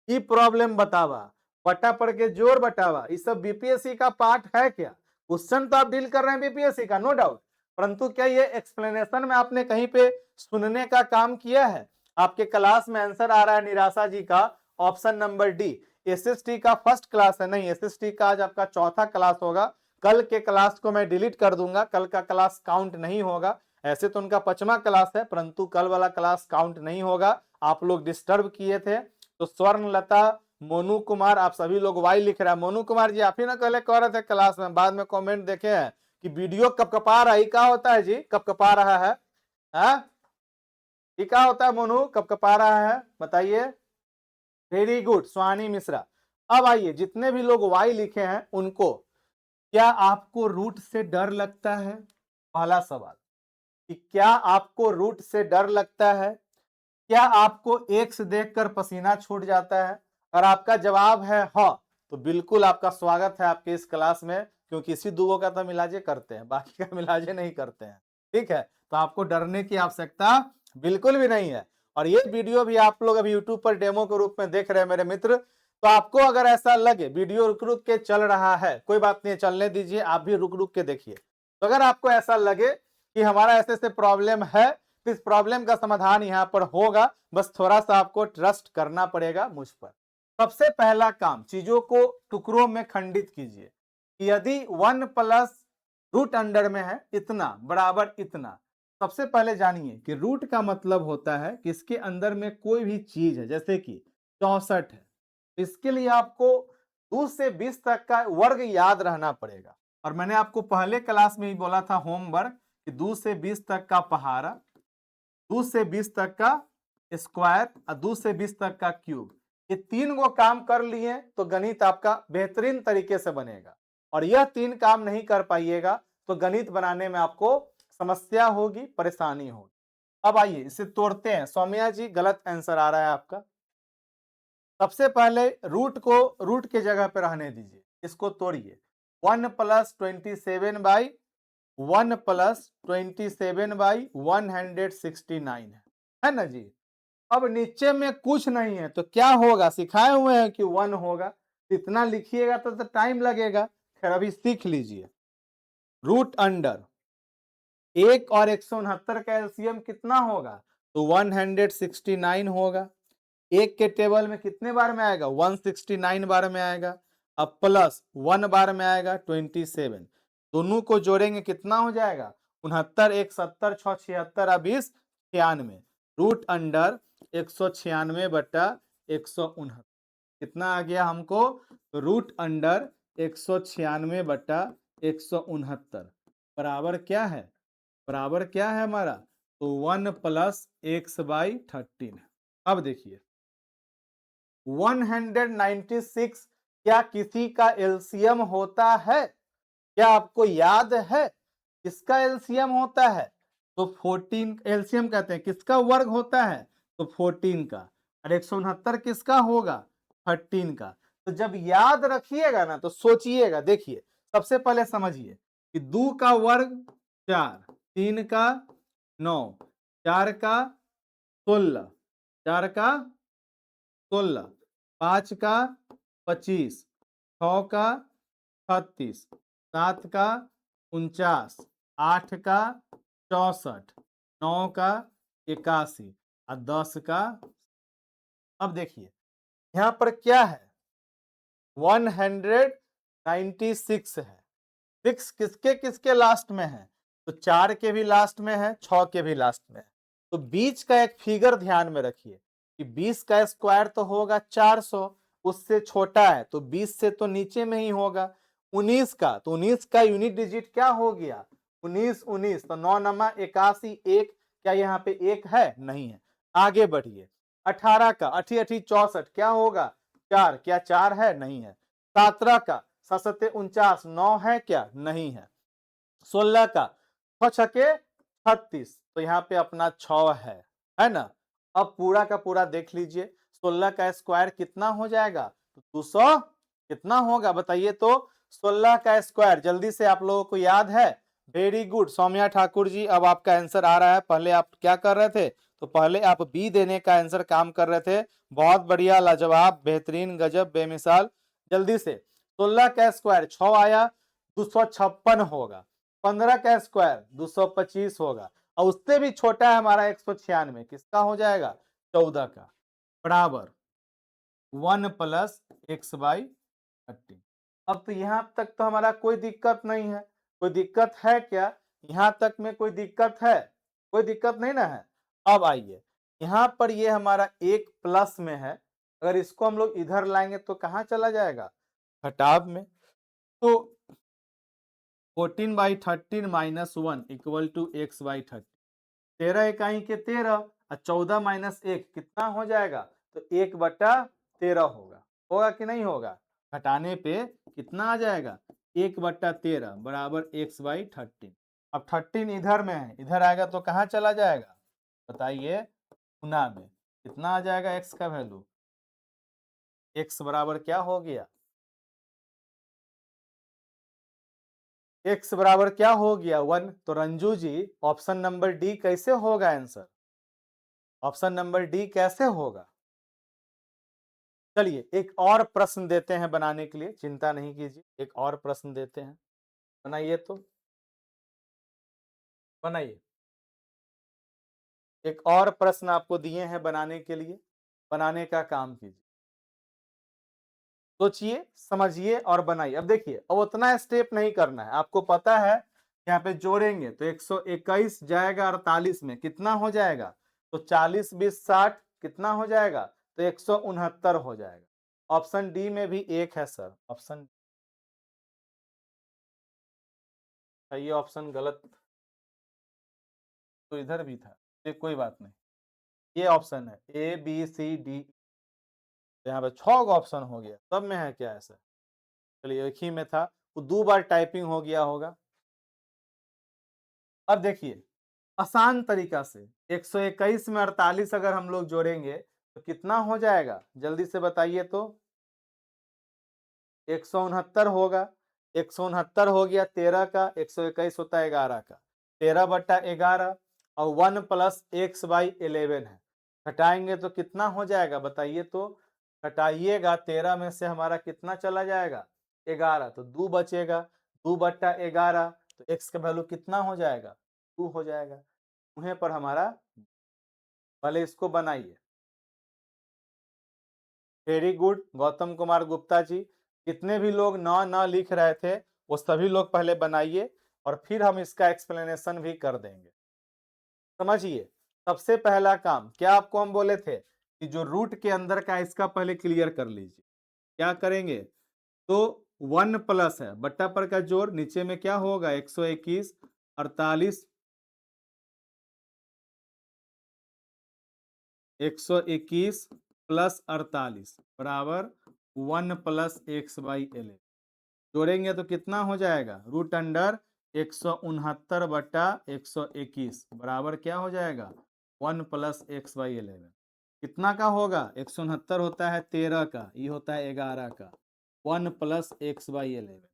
ई प्रॉब्लम बतावा, बटा पड़ के जोर बटावा, ये सब बीपीएससी का पार्ट है क्या? क्वेश्चन तो आप डील कर रहे हैं बीपीएससी का, नो डाउट, परंतु क्या ये एक्सप्लेनेशन में आपने कहीं पे सुनने का काम किया है? आपके क्लास में आंसर आ रहा है निराशा जी का ऑप्शन नंबर डी। एसएसटी का फर्स्ट क्लास है, नहीं एसएसटी का आज आपका चौथा क्लास होगा। कल के क्लास को मैं डिलीट कर दूंगा, कल का क्लास काउंट नहीं होगा। ऐसे तो उनका 5वां क्लास है, परंतु कल वाला क्लास काउंट नहीं होगा। आप लोग डिस्टर्ब किए थे। तो स्वर्णलता, मोनू कुमार, आप सभी लोग वाई लिख रहे हैं। मोनू कुमार जी आप ही ना कल कह रहे थे क्लास में, बाद में कमेंट देखे हैं कि वीडियो कब कपा रहा है, क्या होता है जी कब कपा रहा है? ये क्या होता है मोनू, कब कपा रहा है बताइए। Very good Swani Mishra. अब आइए, जितने भी लोग वाई लिखे हैं उनको, क्या आपको रूट से डर लगता है? पहला सवाल कि क्या आपको रूट से डर लगता है? क्या आपको एक्स देखकर पसीना छूट जाता है? अगर आपका जवाब है हाँ, तो बिल्कुल आपका स्वागत है आपके इस क्लास में, क्योंकि इसी दुओं का तो मिलाजे करते हैं, बाकी का मिलाजे नहीं करते हैं। ठीक है, तो आपको डरने की आवश्यकता बिल्कुल भी नहीं है। और ये वीडियो भी आप लोग अभी यूट्यूब पर डेमो के रूप में देख रहे हैं मेरे मित्र, तो आपको अगर ऐसा लगे वीडियो रुक रुक के चल रहा है, कोई बात नहीं, चलने दीजिए, आप भी रुक रुक के देखिए। तो अगर आपको ऐसा लगे कि हमारा ऐसे ऐसे प्रॉब्लम है, तो इस प्रॉब्लम का समाधान यहाँ पर होगा, बस थोड़ा सा आपको ट्रस्ट करना पड़ेगा मुझ पर। सबसे पहला काम, चीजों को टुकड़ों में खंडित कीजिए। यदि 1 प्लस रूट अंडर में है इतना बराबर इतना, सबसे पहले जानिए कि रूट का मतलब होता है कि इसके अंदर में कोई भी चीज है, जैसे कि 64 है, इसके लिए आपको 2 से 20 तक का वर्ग याद रहना पड़ेगा। और मैंने आपको पहले क्लास में ही बोला था होमवर्क कि 2 से 20 तक का पहाड़ा, 2 से 20 तक का स्क्वायर और 2 से 20 तक का क्यूब, ये 3 को काम कर लिए तो गणित आपका बेहतरीन तरीके से बनेगा। और यह 3 काम नहीं कर पाइएगा तो गणित बनाने में आपको समस्या होगी, परेशानी होगी। अब आइए इसे तोड़ते हैं। सौम्या जी गलत आंसर आ रहा है आपका। सबसे पहले रूट को रूट के जगह पे रहने दीजिए, इसको तोड़िए। 1 प्लस 27 बाई 1 प्लस 27 बाई 169 है ना जी। अब नीचे में कुछ नहीं है तो क्या होगा, सिखाए हुए हैं कि 1 होगा, इतना लिखिएगा तो टाइम लगेगा। खैर अभी सीख लीजिए। रूट अंडर 1 और 169 का एलसीएम कितना होगा, तो 169 होगा। एक के टेबल में कितने बार में आएगा, 169 बार में आएगा। अब प्लस 1 बार में आएगा 27, दोनों को जोड़ेंगे कितना हो जाएगा, 69, 1 70, 6 76 और 20 96। रूट अंडर 196 बटा 169 कितना आ गया हमको, रूट अंडर 196 बटा 169 बराबर क्या है, बराबर क्या है हमारा, तो 1 प्लस एक्स बाई 13। अब देखिए 196 क्या किसी का एलसीएम होता है? क्या आपको याद है किसका एलसीएम होता है? तो 14 एलसीएम कहते हैं, किसका वर्ग होता है, तो 14 का। और 169 किसका होगा, 13 का। तो जब याद रखिएगा ना तो सोचिएगा, देखिए सबसे पहले समझिए कि 2 का वर्ग 4, 3 का 9, 4 का 16, 4 का 16, 5 का 25, 6 का 36, 7 का 49, 8 का 64, 9 का 81 और 10 का। अब देखिए यहां पर क्या है, 196 है। 6 किसके किसके लास्ट में है, तो 4 के भी लास्ट में है, 6 के भी लास्ट में है। तो बीच का एक फिगर ध्यान में रखिए कि 20 का स्क्वायर तो होगा 400, उससे छोटा है तो 20 से तो नीचे में ही होगा। 19 का, तो 19 का यूनिट डिजिट क्या हो गया, 19 19, तो 9 नमा 81, 1, क्या यहाँ पे 1 है, नहीं है। आगे बढ़िए। 18 का 8 8 64 क्या होगा, 4, क्या 4 है, नहीं है। 17 का 7 49, 9 है क्या, नहीं है। 16 का 6 6 36, तो यहाँ पे अपना 6 है ना। अब पूरा का पूरा देख लीजिए, 16 का स्क्वायर कितना हो जाएगा, तो 200 कितना होगा बताइए तो। 16 का स्क्वायर जल्दी से आप लोगों को याद है, वेरी गुड सौम्या ठाकुर जी, अब आपका आंसर आ रहा है। पहले आप क्या कर रहे थे, तो पहले आप बी देने का आंसर काम कर रहे थे। बहुत बढ़िया, लाजवाब, बेहतरीन, गजब, बेमिसाल। जल्दी से 16 का स्क्वायर 6 आया, 256 होगा। 15 का स्क्वायर 225 होगा, और उससे भी छोटा है हमारा 196, किसका हो जाएगा? 14 का, बराबर 1 प्लस एक्स बाई 30। अब तो यहां तक तो हमारा कोई दिक्कत नहीं है। कोई दिक्कत है क्या? यहां तक में कोई दिक्कत है? कोई दिक्कत नहीं ना है। अब आइए, यहां पर ये हमारा एक प्लस में है, अगर इसको हम लोग इधर लाएंगे तो कहां चला जाएगा? घटाव में। तो 14/13 minus 1 equal to x by 30। 13 इकाई के 13 और 14 माइनस 1 कितना हो जाएगा? तो 1/13 होगा। होगा कि नहीं होगा? घटाने पे कितना आ जाएगा? 1/13 बराबर एक्स बाई 13। अब 13 इधर में है, इधर आएगा तो कहाँ चला जाएगा? बताइए, गुना में। कितना आ जाएगा एक्स का वैल्यू? एक्स बराबर क्या हो गया? एक्स बराबर क्या हो गया? 1। तो रंजू जी, ऑप्शन नंबर डी कैसे होगा आंसर? ऑप्शन नंबर डी कैसे होगा? चलिए एक और प्रश्न देते हैं बनाने के लिए, चिंता नहीं कीजिए, एक और प्रश्न देते हैं। बनाइए तो, बनाइए। एक और प्रश्न आपको दिए हैं बनाने के लिए, बनाने का काम कीजिए। सोचिए, समझिए और बनाइए। अब देखिए, अब उतना स्टेप नहीं करना है, आपको पता है यहाँ पे जोड़ेंगे तो 121 जाएगा 48 में, कितना हो जाएगा? तो 40 20 60 कितना हो जाएगा? तो 169 हो जाएगा। ऑप्शन डी में भी एक है सर, ऑप्शन, ये ऑप्शन गलत तो इधर भी था, ये कोई बात नहीं। ये ऑप्शन है ए बी सी डी, यहाँ पे 6 ऑप्शन हो गया, सब में है क्या ऐसा? चलिए एक ही में था, वो 2 बार टाइपिंग हो गया होगा। अब देखिए, आसान तरीका से 121 में 48 अगर हम लोग जोड़ेंगे तो कितना हो जाएगा? जल्दी से बताइए तो। 169 होगा। 169 हो गया 13 का, 121 होता है 11 का, 13/11 और 1 प्लस एक्स बाई 11 है। घटाएंगे तो कितना हो जाएगा? बताइए तो। घटाइएगा 13 में से हमारा कितना चला जाएगा? 11, तो 2 बचेगा। 2/11, तो एक्स का वैल्यू कितना हो जाएगा? 2 हो जाएगा। वहीं पर हमारा, पहले इसको बनाइए। वेरी गुड गौतम कुमार गुप्ता जी, कितने भी लोग न लिख रहे थे वो सभी लोग पहले बनाइए, और फिर हम इसका एक्सप्लेनेशन भी कर देंगे। समझिए, सबसे पहला काम क्या आपको हम बोले थे कि जो रूट के अंदर का इसका पहले क्लियर कर लीजिए। क्या करेंगे? तो 1 प्लस है, बट्टा पर का जोड़, नीचे में क्या होगा? 121 48, 121 प्लस 48 बराबर 1 प्लस एक्स बाई 11। जोड़ेंगे तो कितना हो जाएगा? रूट अंडर 169/121 बराबर क्या हो जाएगा? 1 प्लस एक्स बाई 11। कितना का होगा? 169 होता है 13 का, ये होता है 11 का, 1 प्लस एक्स बाई 11।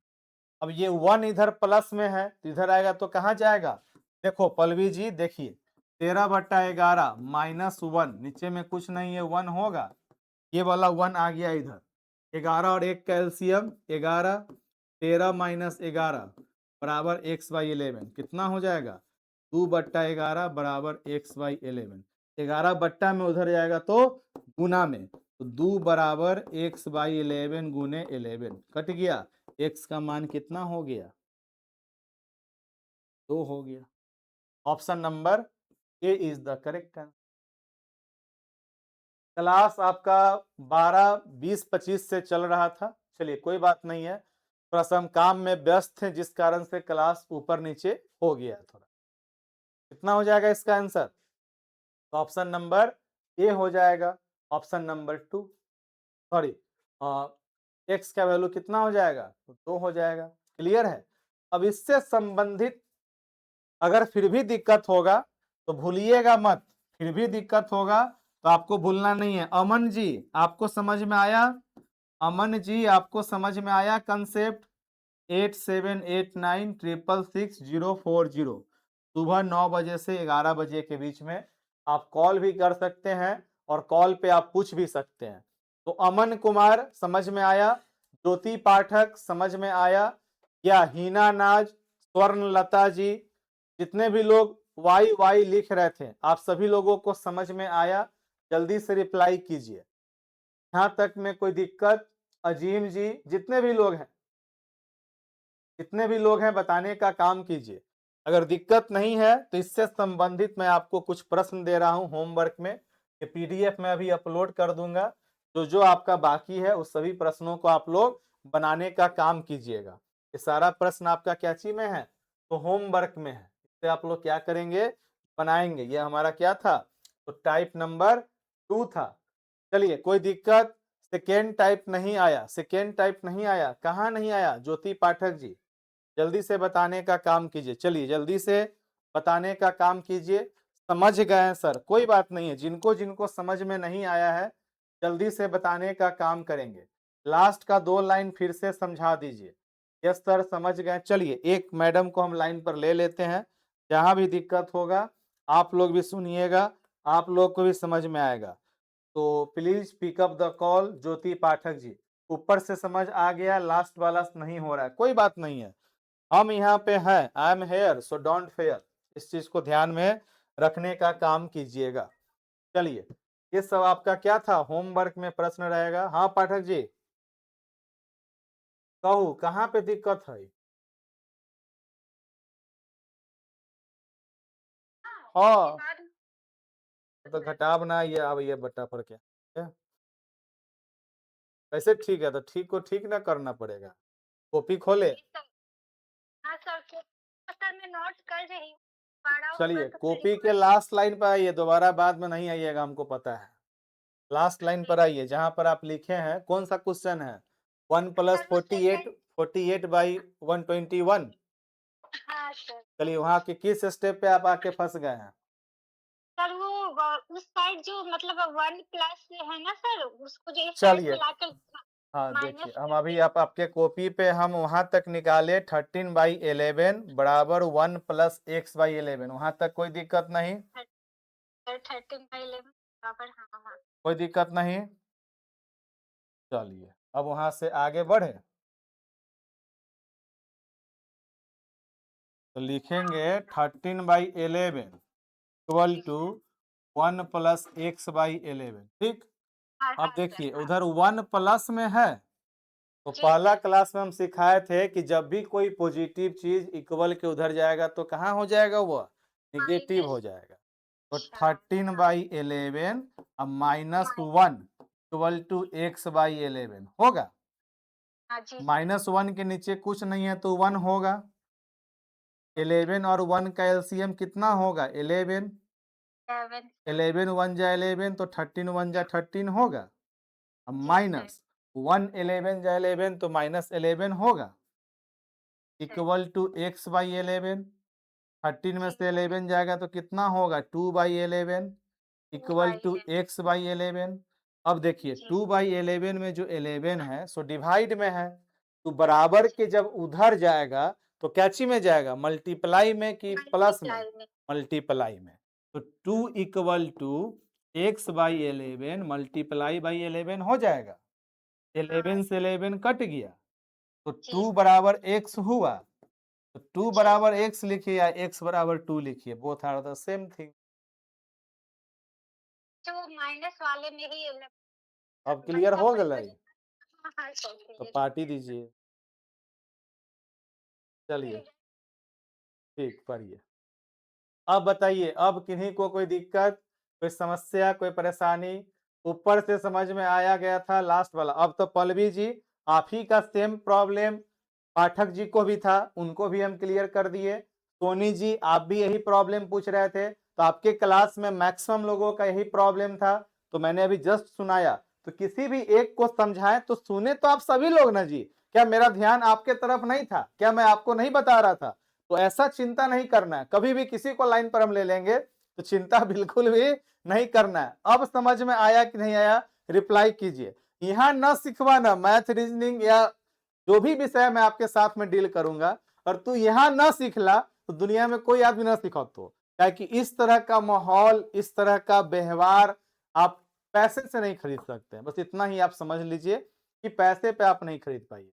अब ये 1 इधर प्लस में है तो इधर आएगा तो कहाँ जाएगा? देखो पलवी जी देखिए, 13/11 माइनस 1, नीचे में कुछ नहीं है, 1 होगा, ये वाला 1 आ गया इधर। 11 और 1 का एलसीएम 11, 13 माइनस 11 बराबर एक्स बाई 11, कितना हो जाएगा? 2/11 बराबर एक्स बाई 11। 11 बट्टा में उधर जाएगा तो गुना में, तो 2 बराबर एक्स बाई 11 गुने 11 कट गया। एक्स का मान कितना हो गया? 2 हो गया। Option number A is the correct answer. Class आपका 12 20 25 से चल रहा था, चलिए कोई बात नहीं है, थोड़ा सा हम काम में व्यस्त थे जिस कारण से क्लास ऊपर नीचे हो गया थोड़ा। कितना हो जाएगा इसका आंसर? तो ऑप्शन नंबर ए हो जाएगा। ऑप्शन नंबर 2, सॉरी, एक्स का वैल्यू कितना हो जाएगा? तो 2 हो जाएगा। क्लियर है? अब इससे संबंधित अगर फिर भी दिक्कत होगा तो भूलिएगा मत, फिर भी दिक्कत होगा तो आपको भूलना नहीं है। अमन जी आपको समझ में आया? अमन जी आपको समझ में आया कंसेप्ट? 8789 666 040 सुबह 9 बजे से 11 बजे के बीच में आप कॉल भी कर सकते हैं और कॉल पे आप पूछ भी सकते हैं। तो अमन कुमार समझ में आया, ज्योति पाठक समझ में आया, या हीना नाज, स्वर्णलता जी, जितने भी लोग वाई वाई लिख रहे थे, आप सभी लोगों को समझ में आया? जल्दी से रिप्लाई कीजिए। यहाँ तक में कोई दिक्कत? अजीम जी, जितने भी लोग हैं, जितने भी लोग हैं बताने का काम कीजिए। अगर दिक्कत नहीं है तो इससे संबंधित मैं आपको कुछ प्रश्न दे रहा हूं होमवर्क में, ये पीडीएफ में अभी अपलोड कर दूंगा। जो जो आपका बाकी है उस सभी प्रश्नों को आप लोग बनाने का काम कीजिएगा। ये सारा प्रश्न आपका क्या चीज में है? तो होमवर्क में है। इससे आप लोग क्या करेंगे? बनाएंगे। ये हमारा क्या था? तो टाइप नंबर 2 था। चलिए, कोई दिक्कत? सेकेंड टाइप नहीं आया? सेकेंड टाइप नहीं आया, कहाँ नहीं आया? ज्योति पाठक जी, जल्दी से बताने का काम कीजिए। चलिए जल्दी से बताने का काम कीजिए। समझ गए हैं सर? कोई बात नहीं है, जिनको जिनको समझ में नहीं आया है जल्दी से बताने का काम करेंगे। लास्ट का 2 लाइन फिर से समझा दीजिए। यस सर समझ गए। चलिए एक मैडम को हम लाइन पर ले लेते हैं, जहां भी दिक्कत होगा आप लोग भी सुनिएगा, आप लोग को भी समझ में आएगा। तो प्लीज पिकअप द कॉल। ज्योति पाठक जी, ऊपर से समझ आ गया, लास्ट वाला नहीं हो रहा है, कोई बात नहीं है, हम यहाँ पे हैं। I am here so don't fair. इस चीज को ध्यान में रखने का काम कीजिएगा। चलिए, ये सब आपका क्या था? होमवर्क में प्रश्न रहेगा। हाँ पाठक जी, कहू कहाँ पे दिक्कत है? हाँ तो घटाव ना, ये अब ये बट्टा पर क्या कैसे ठीक है? तो ठीक को ठीक ना करना पड़ेगा। कॉपी खोले। हाँ सर, सर मैं नोट कर रही हूँ। बड़ा होगा चलिए तो फिर कॉपी के लास्ट लाइन पर आइए, दोबारा बाद में नहीं आइएगा, हमको पता है। लास्ट लाइन पर आइए जहां पर आप लिखे हैं। कौन सा क्वेश्चन है? 1 प्लस सर वो 48, 48 बाई 121। हाँ सर। चलिए वहां के किस स्टेप पे आप आके फंस गए हैं? सर वो उस साइड जो मतलब 1 प्लस है ना सर, उसको जो इस साइड चलिए, मिलाकर हाँ देखिए, माइनस हम अभी करके आप आपके कॉपी पे हम वहां तक निकाले 13/11 बराबर 1 प्लस x बाई 11, वहां तक कोई दिक्कत नहीं? 13/11 बराबर। हाँ हाँ कोई दिक्कत नहीं। चलिए अब वहां से आगे बढ़े तो लिखेंगे 13/11 equal to 1 plus x by 11। ठीक। हाँ अब हाँ सर। देखिए हाँ उधर 1 प्लस में है, तो जी पहला सर। क्लास में हम सिखाए थे कि जब भी कोई पॉजिटिव चीज इक्वल के उधर जाएगा तो कहाँ हो जाएगा? वो निगेटिव हो माइनस। जाएगा। तो अच्छा। 13/11 अब माइ- -1 इक्वल टू x बाई 11 होगा। हाँ जी सर। -1 के नीचे कुछ नहीं है तो 1 होगा। 11 और 1 का एलसीएम कितना होगा? 11। 11 सर। 11 1 जा 11 तो 13 1 जा 13 होगा। अब जी सर। माइनस 1 11 जा 11 तो -11 होगा, sir equal to x by 11। 13 में जी से सर। 11 जाएगा तो कितना होगा? 2/11 इक्वल टू 2/11। x by 11। अब देखिए जी 2/11 में जो 11 है सो डिवाइड में है, तो बराबर जी के जब उधर जाएगा तो कैची में जाएगा? मल्टीप्लाई में कि प्लस में? मल्टीप्लाई में। मल्टीप्लाई में। तो 2 equal to x by 11 multiply by 11 हो जाएगा। हाँ 11 से 11 कट गया तो जी 2 सर। बराबर x हुआ। तो 2 जी बराबर सर। x लिखिए या x बराबर 2 लिखिए, both are the same thing. जो माइनस वाले में ही अब क्लियर मतलब हो बच्चों गए? हाँ हाँ सर तो क्लियर हो पार्टी गया। दीजिए। चलिए ठीक, पढ़िए। अब बताइए, अब किन्हीं को कोई दिक्कत, कोई समस्या, कोई परेशानी? ऊपर से समझ में आया गया था लास्ट वाला। अब तो पल्लवी जी आप ही का सेम प्रॉब्लम पाठक जी को भी था, उनको भी हम क्लियर कर दिए। सोनी जी आप भी यही प्रॉब्लम पूछ रहे थे, तो आपके क्लास में मैक्सिमम लोगों का यही प्रॉब्लम था, तो मैंने अभी जस्ट सुनाया। तो किसी भी एक को समझाएं तो सुने तो आप सभी लोग ना जी। क्या मेरा ध्यान आपके तरफ नहीं था? क्या मैं आपको नहीं बता रहा था? तो ऐसा चिंता नहीं करना है, कभी भी किसी को लाइन पर हम ले लेंगे तो चिंता बिल्कुल भी नहीं करना है। अब समझ में आया कि नहीं आया? रिप्लाई कीजिए। यहाँ न सिखवाना मैथ रीजनिंग या जो भी विषय मैं आपके साथ में डील करूंगा, और तू यहाँ न सीखला तो दुनिया में कोई आदमी न सिखा। तो ताकि इस तरह का माहौल, इस तरह का व्यवहार आप पैसे से नहीं खरीद सकते हैं। बस इतना ही आप समझ लीजिए कि पैसे पे आप नहीं खरीद पाइए।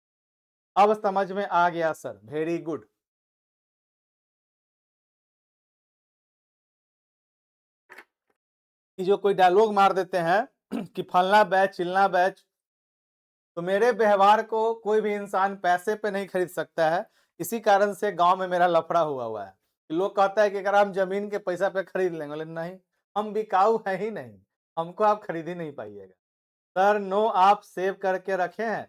अब समझ में आ गया सर, वेरी गुड। कि जो कोई डायलॉग मार देते हैं कि फलना बैच चिलना बैच, तो मेरे व्यवहार को कोई भी इंसान पैसे पे नहीं खरीद सकता है। इसी कारण से गांव में मेरा लफड़ा हुआ है। लोग कहता है कि अगर हम जमीन के पैसा पे खरीद लेंगे, बोले नहीं, हम बिकाऊ है ही नहीं, हमको आप खरीद ही नहीं पाइएगा। सर नो, आप सेव करके रखे हैं?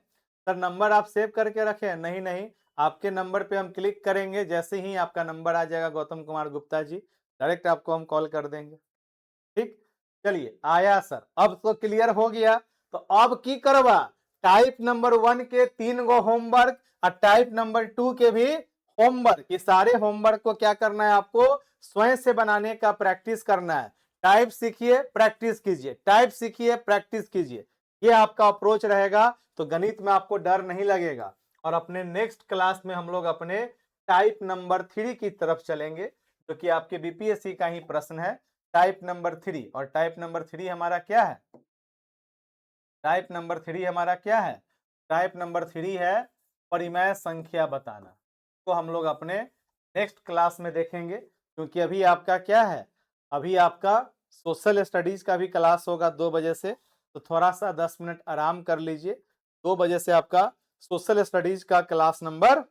सर नंबर आप सेव करके रखे हैं? नहीं नहीं, आपके नंबर पे हम क्लिक करेंगे, जैसे ही आपका नंबर आ जाएगा गौतम कुमार गुप्ता जी, डायरेक्ट आपको हम कॉल कर देंगे। ठीक, चलिए आया सर, अब तो क्लियर हो गया। तो अब की करवा, टाइप नंबर 1 के 3 गो होमवर्क और टाइप नंबर 2 के भी होमवर्क, ये सारे होमवर्क को क्या करना है आपको, स्वयं से बनाने का प्रैक्टिस करना है। टाइप सीखिए, प्रैक्टिस कीजिए, टाइप सीखिए, प्रैक्टिस कीजिए, ये आपका अप्रोच रहेगा, तो गणित में आपको डर नहीं लगेगा। और अपने नेक्स्ट क्लास में हम लोग अपने टाइप नंबर 3 की तरफ चलेंगे, जो कि आपके बीपीएससी का ही प्रश्न है, टाइप नंबर 3। और टाइप नंबर 3 हमारा क्या है? टाइप नंबर 3 हमारा क्या है? टाइप नंबर 3 है परिमेय संख्या बताना। तो हम लोग अपने नेक्स्ट क्लास में देखेंगे, क्योंकि अभी आपका क्या है, अभी आपका सोशल स्टडीज का भी क्लास होगा 2 बजे से, तो थोड़ा सा 10 मिनट आराम कर लीजिए। 2 बजे से आपका सोशल स्टडीज का क्लास नंबर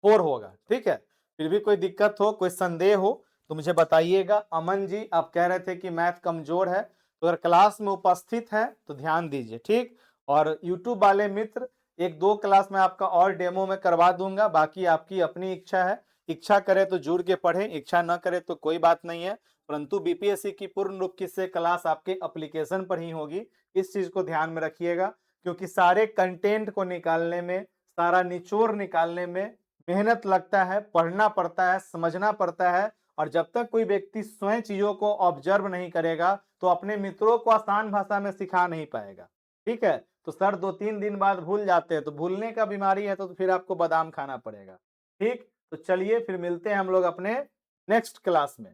4 होगा, ठीक है। फिर भी कोई दिक्कत हो, कोई संदेह हो तो मुझे बताइएगा। अमन जी आप कह रहे थे कि मैथ कमजोर है, तो अगर क्लास में उपस्थित है तो ध्यान दीजिए, ठीक। और यूट्यूब वाले मित्र, 1-2 क्लास में आपका और डेमो में करवा दूंगा, बाकी आपकी अपनी इच्छा है। इच्छा करे तो जुड़ के पढ़े, इच्छा न करे तो कोई बात नहीं है, परंतु बीपीएससी की पूर्ण रूप से क्लास आपके एप्लीकेशन पर ही होगी। इस चीज को ध्यान में रखिएगा, क्योंकि सारे कंटेंट को निकालने में, सारा निचोड़ निकालने में मेहनत लगता है, पढ़ना पड़ता है, समझना पड़ता है। और जब तक कोई व्यक्ति स्वयं चीजों को ऑब्जर्व नहीं करेगा, तो अपने मित्रों को आसान भाषा में सिखा नहीं पाएगा, ठीक है। तो सर 2-3 दिन बाद भूल जाते हैं, तो भूलने का बीमारी है, तो फिर आपको बादाम खाना पड़ेगा, ठीक। तो चलिए फिर मिलते हैं हम लोग अपने नेक्स्ट क्लास में।